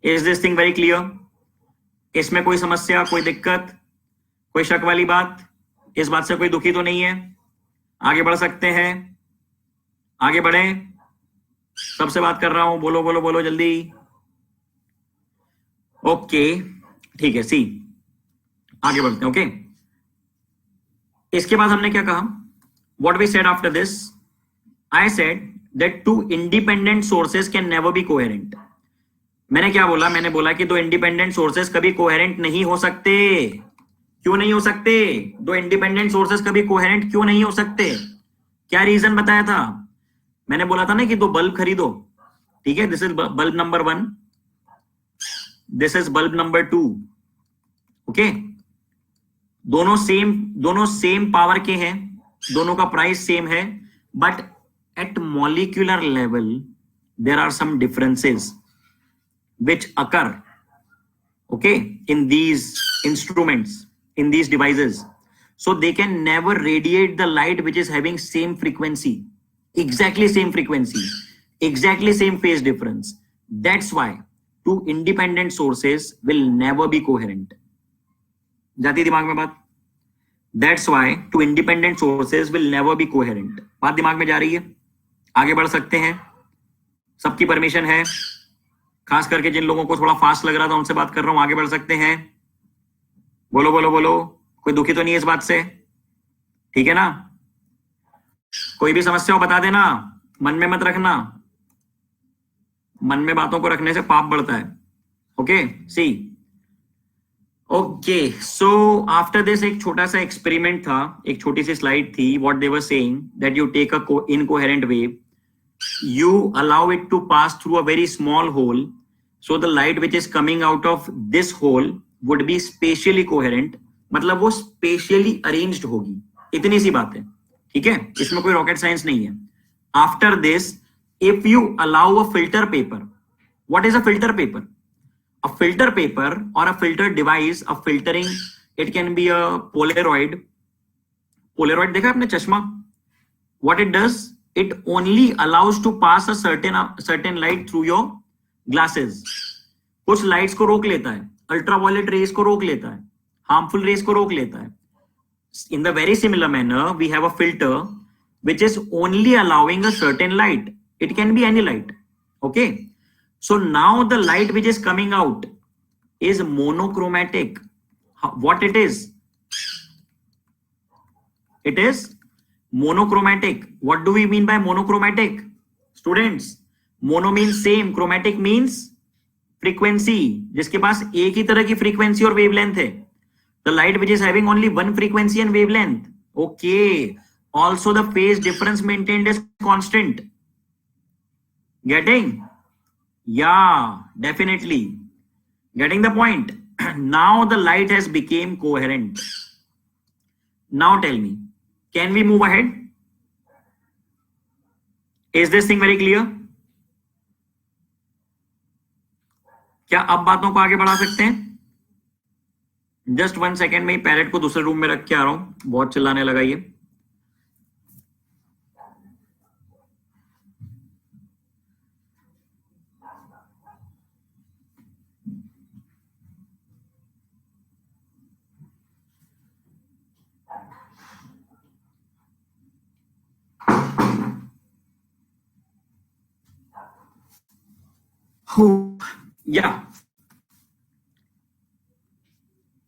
Is this thing very clear? इसमें कोई समस्या, कोई दिक्कत, कोई शक वाली बात? इस बात से कोई दुखी तो नहीं है? आगे बढ़ सकते हैं, आगे बढ़े. सबसे बात कर रहा हूं, बोलो बोलो बोलो जल्दी। ओके ठीक है, सी आगे बढ़ते हैं। ओके इसके बाद हमने क्या कहा, what we said after this, I said that two independent sources can never be coherent. मैंने क्या बोला, मैंने बोला कि दो इंडिपेंडेंट सोर्सेस कभी कोहेरेंट नहीं हो सकते। क्यों नहीं हो सकते? दो इंडिपेंडेंट सोर्सेस कभी कोहेरेंट क्यों नहीं हो सकते? क्या रीजन बताया था? मैंने बोला था ना कि दो बल्ब खरीदो, ठीक है, this is bulb number 1, this is bulb number 2। Okay, दोनों सेम पावर के हैं, दोनों का प्राइस सेम है, but at molecular level there are some differences which occur, okay, in these instruments, in these devices, so they can never radiate the light which is having same frequency, exactly same frequency, exactly same phase difference. That's why two independent sources will never be coherent. जाती दिमाग में बात? That's why two independent sources will never be coherent. बात दिमाग में जा रही है? आगे बढ़ सकते हैं, सबकी परमिशन है, खास करके जिन लोगों को थोड़ा फास्ट लग रहा था उनसे बात कर रहा हूं, आगे बढ़ सकते हैं। बोलो बोलो बोलो, कोई दुखी तो नहीं है इस बात से? ठीक है ना? कोई भी समस्या हो बता देना, मन में मत रखना, मन में बातों को रखने से पाप बढ़ता है। Okay see, okay so after this एक छोटा सा एक्सपेरिमेंट था, एक छोटी सी स्लाइड थी। What they were saying that you take a incoherent wave, you allow it to pass through a very small hole, so the light which is coming out of this hole would be spatially coherent, मतलब वो spatially arranged होगी, इतनी सी बात है, ठीक है, इसमें कोई रॉकेट साइंस नहीं है। After this, if you allow a filter paper, what is a filter paper? A filter paper or a filter device, a filtering, it can be a Polaroid देखा आपने चश्मा? What it does, it only allows to pass a certain light through your glasses. कुछ lights को रोक लेता है, ultraviolet rays को रोक लेता है, हार्मफुल रेज को रोक लेता है। In the very similar manner, we have a filter which is only allowing a certain light. It can be any light. Okay. So now the light which is coming out is monochromatic. What it is? It is monochromatic. What do we mean by monochromatic? Students, mono means same, chromatic means frequency, जिसके पास एक ही तरह की frequency और wavelength है. The light which is having only one frequency and wavelength. Okay. Also the phase difference maintained is constant. Getting? Yeah, definitely. Getting the point? Now the light has become coherent. Now tell me, can we move ahead? Is this thing very clear? क्या अब बातों को आगे बढ़ा सकते हैं? Just 1 second में ही parrot को दूसरे रूम में रख के आ रहा हूं, बहुत चिल्लाने लगा ये। Yeah.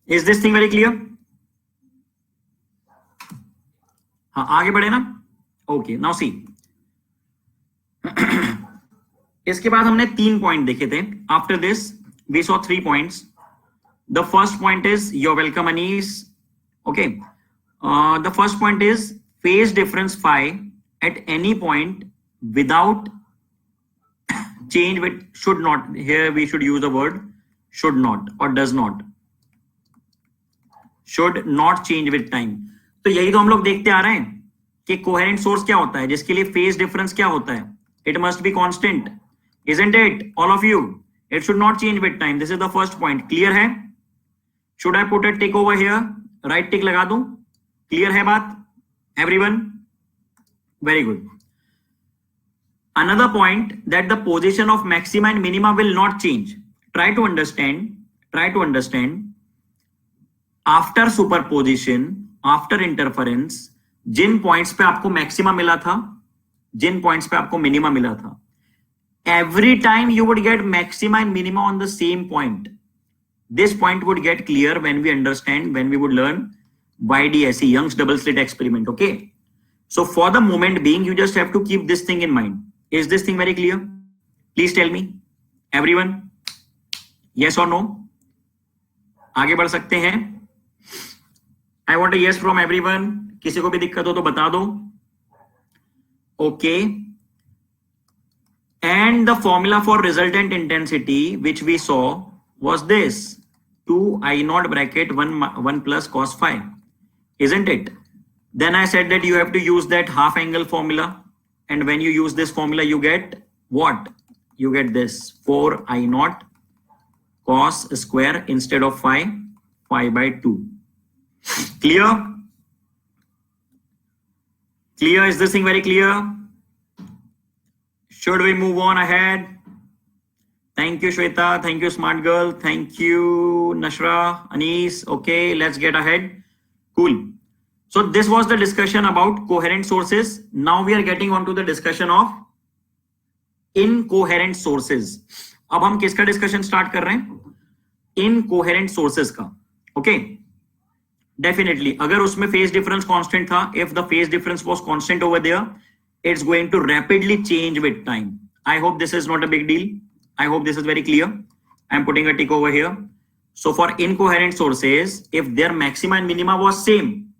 Is this thing very clear? हाँ आगे बढ़े ना? ओके नाउ सी, इसके बाद हमने 3 पॉइंट देखे थे। After this we saw 3 points. The first point is, your welcome Anees. Okay, the first point is phase difference phi at any point without change with should not. Here we should use the word should not or does not. Should not change with time. तो यही तो हम लोग देखते आ रहे हैं कि coherent source क्या होता है, जिसके लिए फेज डिफरेंस क्या होता है? It must be constant, isn't it? All of you, it should not change with time. This is the first point. Clear है? Should I put a tick over here? Right tick लगा दूं? Clear है बात? Everyone? Very good. Another point, that the position of maxima and minima will not change. Try to understand. After superposition, after interference, Jin points पे आपको maxima मिला था, जिन points पे आपको मिनिमा मिला था, every time you would get maxima and minima on the same point. This point would get clear when we understand, when we would learn YDSE, Young's double slit experiment. Okay. So for the moment being, you just have to keep this thing in mind. Is this thing very clear? Please tell me, everyone. Yes or no? आगे बढ़ सकते हैं. I want a yes from everyone. किसी को भी दिक्कत हो तो बता दो. Okay. And the formula for resultant intensity, which we saw, was this: 2 I naught bracket 1 plus cos phi, isn't it? Then I said that you have to use that half angle formula, and when you use this formula, you get what? You get this 4 I naught cos square instead of phi by 2. Clear? Clear? Is this thing very clear? Should we move on ahead? Thank you, Shweta. Thank you, smart girl. Thank you, Nashra, Anis. Okay, let's get ahead. Cool. So this was the discussion about coherent sources. Now we are getting on to the discussion of incoherent sources. अब हम किसका discussion start कर रहे हैं? Incoherent sources का. Okay. Definitely. अगर उसमें phase difference constant था, if the phase difference was constant over there, it's going to rapidly change with time. I hope this is not a big deal. I hope this is very clear. I'm putting a tick over here. So for incoherent sources, if their maxima and minima was same,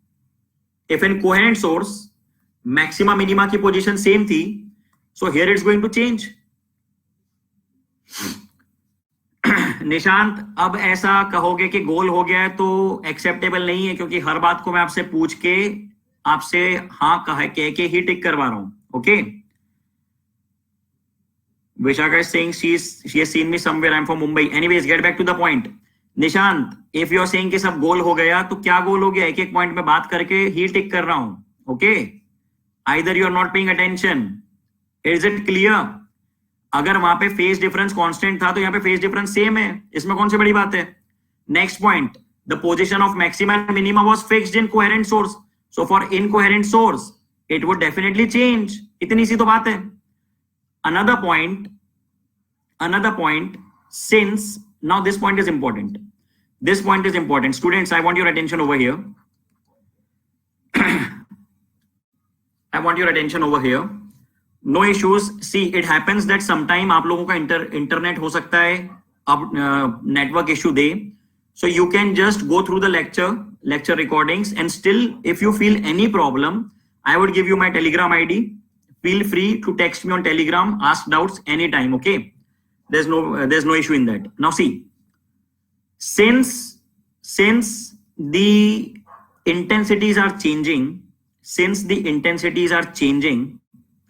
if in coherent source, maxima minima की position same थी, so here it's going to change. Nishant, अब ऐसा कहोगे कि गोल हो गया है तो एक्सेप्टेबल नहीं है, क्योंकि हर बात को मैं आपसे पूछ के आपसे हाँ कह के ही टिक करवा रहा हूं. Okay. Vishaka is saying she has seen me somewhere. I'm from Mumbai. Anyways, get back to the point. Nishant, if you are saying कि सब गोल हो गया, तो क्या गोल हो गया? एक एक पॉइंट में बात करके ही टिक कर रहा हूं. Okay. Either you are not paying attention. Is it clear? अगर वहां पे फेज डिफरेंस कांस्टेंट था तो यहाँ पे फेज डिफरेंस सेम है. इसमें कौन सी बड़ी बात है? Next point, the position of maxima and minima was fixed in coherent source. So for incoherent source it would definitely change. इतनी सी तो बात है. another point, since now this point is important. This point is important. Students, I want your attention over here. I want your attention over here. No issues. See, it happens that sometime आप लोगों का internet हो सकता है अब network issue they. So you can just go through the lecture recordings, and still if you feel any problem, I would give you my Telegram ID. Feel free to text me on Telegram, ask doubts anytime. Okay, there's no issue in that. Now see, since the intensities are changing,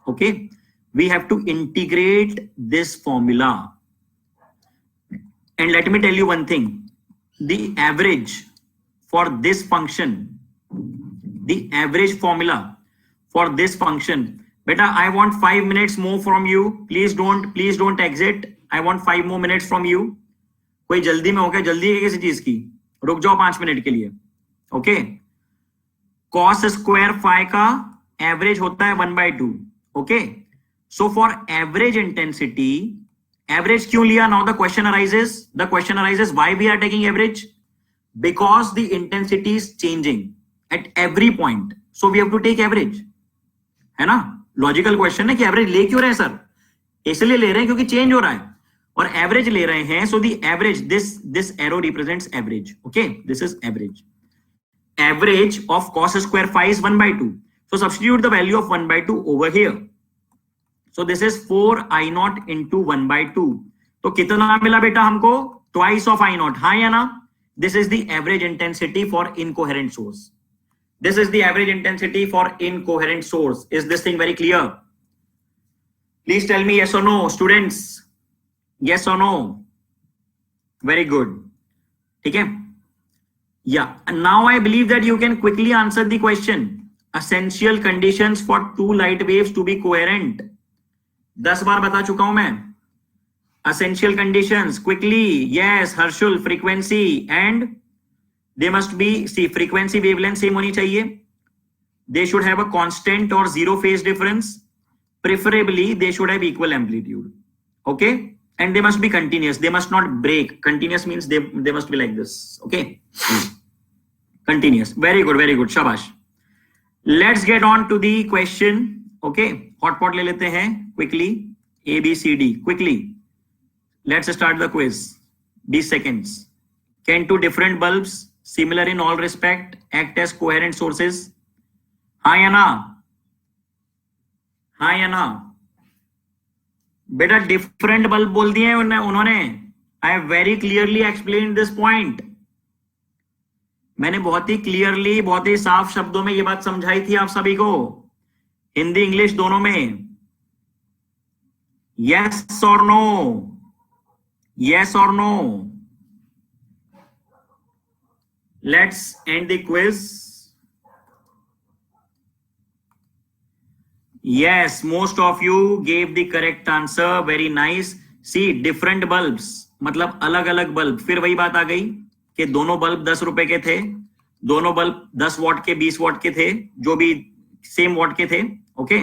okay, we have to integrate this formula. And let me tell you one thing, the average for this function, the average formula for this function, beta, I want 5 minutes more from you. Please don't exit. I want 5 more minutes from you. कोई जल्दी में हो क्या? जल्दी है किसी चीज की? रुक जाओ 5 मिनट के लिए. ओके. cos स्क्वायर फाई का एवरेज होता है 1/2. Okay. So for average intensity, average क्यों लिया? Now the question arises why we are taking average? Because the intensity is changing at every point, so we have to take average. है ना? Logical question है कि average ले क्यों रहे हैं सर? इसलिए ले रहे हैं क्योंकि चेंज हो रहा है और एवरेज ले रहे हैं. So the average, this arrow represents average. Okay, this is average. Average of cos square phi is 1/2. So substitute the value of 1/2 over here. So this is 4 I naught into 1/2. तो कितना मिला बेटा हमको? Twice of I naught. हाँ या ना? This is the average intensity for incoherent source. This is the average intensity for incoherent source. Is this thing very clear? Please tell me yes or no, students. Yes or no? Very good. ठीक है? Yeah. And now I believe that you can quickly answer the question. Essential conditions for two light waves to be coherent. 10 बार बता चुका हूं मैं. Essential conditions quickly. Yes, Harshul, frequency and they must be, see, frequency wavelength same होनी चाहिए. They should have a constant or zero phase difference. Preferably they should have equal amplitude. Okay, and they must be continuous. They must not break. Continuous means they must be like this. Okay, continuous. Very good, very good. Shabash. Let's get on to the question. Okay, hotpot ले लेते हैं quickly. A, B, C, D. Quickly. Let's start the quiz. 20 seconds. Can two different bulbs, similar in all respect, act as coherent sources? हाँ या ना? हाँ या ना? बेटा डिफरेंट बल्ब बोल दिए उन्होंने. I have very clearly explain this point. मैंने बहुत ही क्लियरली, बहुत ही साफ शब्दों में ये बात समझाई थी आप सभी को, हिंदी इंग्लिश दोनों में. यस और नो? यस और no? Let's end the quiz. Yes, most of you gave the correct answer. Very nice. See, different bulbs मतलब अलग अलग बल्ब. फिर वही बात आ गई कि दोनों बल्ब 10 रुपए के थे, दोनों बल्ब 10 वॉट के, 20 वॉट के थे, जो भी सेम वॉट के थे. ओके,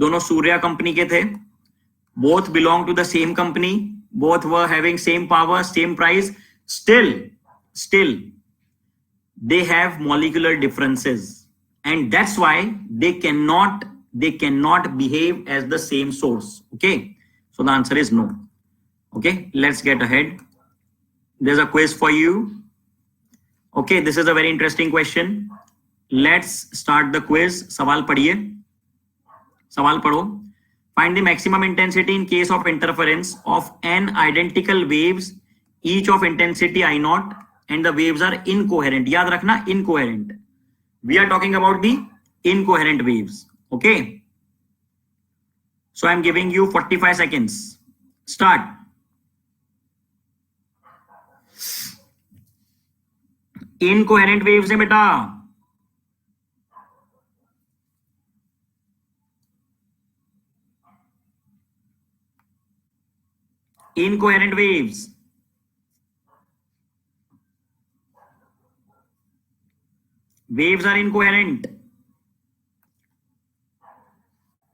दोनों सूर्या कंपनी के थे. Both belong to the same company, both were having same power, same price. Still they have molecular differences, and that's why they cannot behave as the same source. Okay, so the answer is no. Okay, let's get ahead. There's a quiz for you. Okay, this is a very interesting question. Let's start the quiz. सवाल पढ़िए, सवाल पढ़ो. Find the maximum intensity in case of interference of n identical waves, each of intensity I naught, and the waves are incoherent. याद रखना, incoherent. We are talking about the incoherent waves. Okay, so I'm giving you 45 seconds. Start. Incoherent waves है बेटा. Incoherent waves. Waves are incoherent.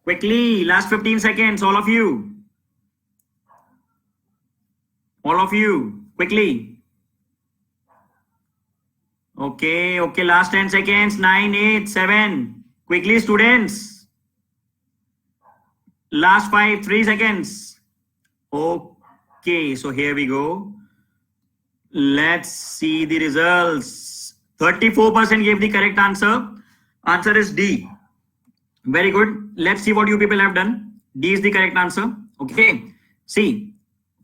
Quickly, last 15 seconds, all of you. All of you, quickly. Okay, last 10 seconds. 9, 8, 7. Quickly, students. Last 5, 3 seconds. Okay, so here we go. Let's see the results. 34% gave the correct answer. Answer is D. Very good. Let's see what you people have done. D is the correct answer. Okay. See,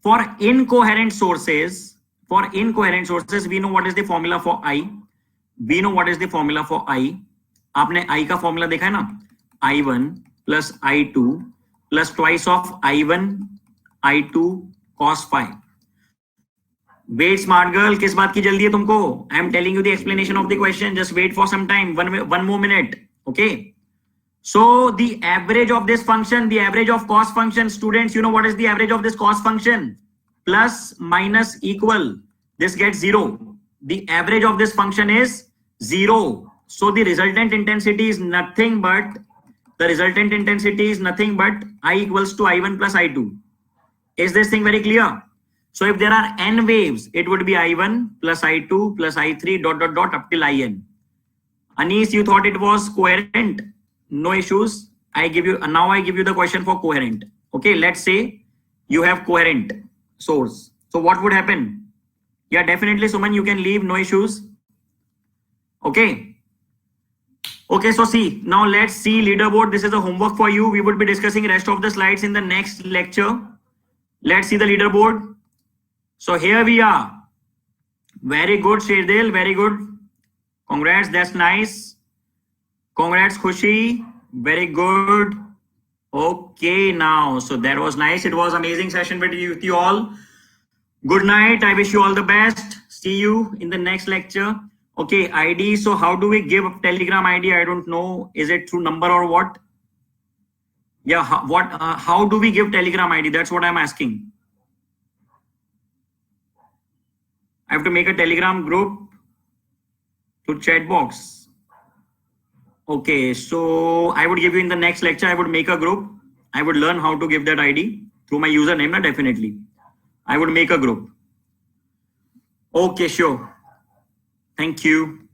for incoherent sources, we know what is the formula for I. We know what is the formula for I. आपने I का formula देखा है ना? I1 plus I2 plus twice of I1 I2 cos phi. Wait, smart girl, किस बात की जल्दी है तुमको? I am telling you the explanation of the question. Just wait for some time. One more minute. Okay. So the average of this function, the average of cos function, students, you know what is the average of this cos function? Plus minus equal. This gets 0. The average of this function is 0. So the resultant intensity is nothing but I equals to I1 plus I2. Is this thing very clear? So if there are n waves, it would be I1 plus I2 plus I3 ... up till In. Anis, you thought it was coherent? No issues. Now I give you the question for coherent. Okay, let's say you have coherent source. So what would happen? Yeah, definitely, Suman, you can leave, no issues. Okay, so see, now let's see leaderboard. This is a homework for you. We would be discussing rest of the slides in the next lecture. Let's see the leaderboard. So here we are. Very good, Sherdil. Very good. Congrats. That's nice. Congrats, Khushi. Very good. Okay, now. So that was nice. It was amazing session with you all. Good night. I wish you all the best. See you in the next lecture. Okay, ID. So how do we give Telegram ID? I don't know. Is it through number or what? Yeah, how do we give Telegram ID? That's what I'm asking. I have to make a Telegram group to chat box. Okay, so I would give you in the next lecture. I would make a group. I would learn how to give that ID. through my username, na, definitely. I would make a group. Okay, sure. Thank you.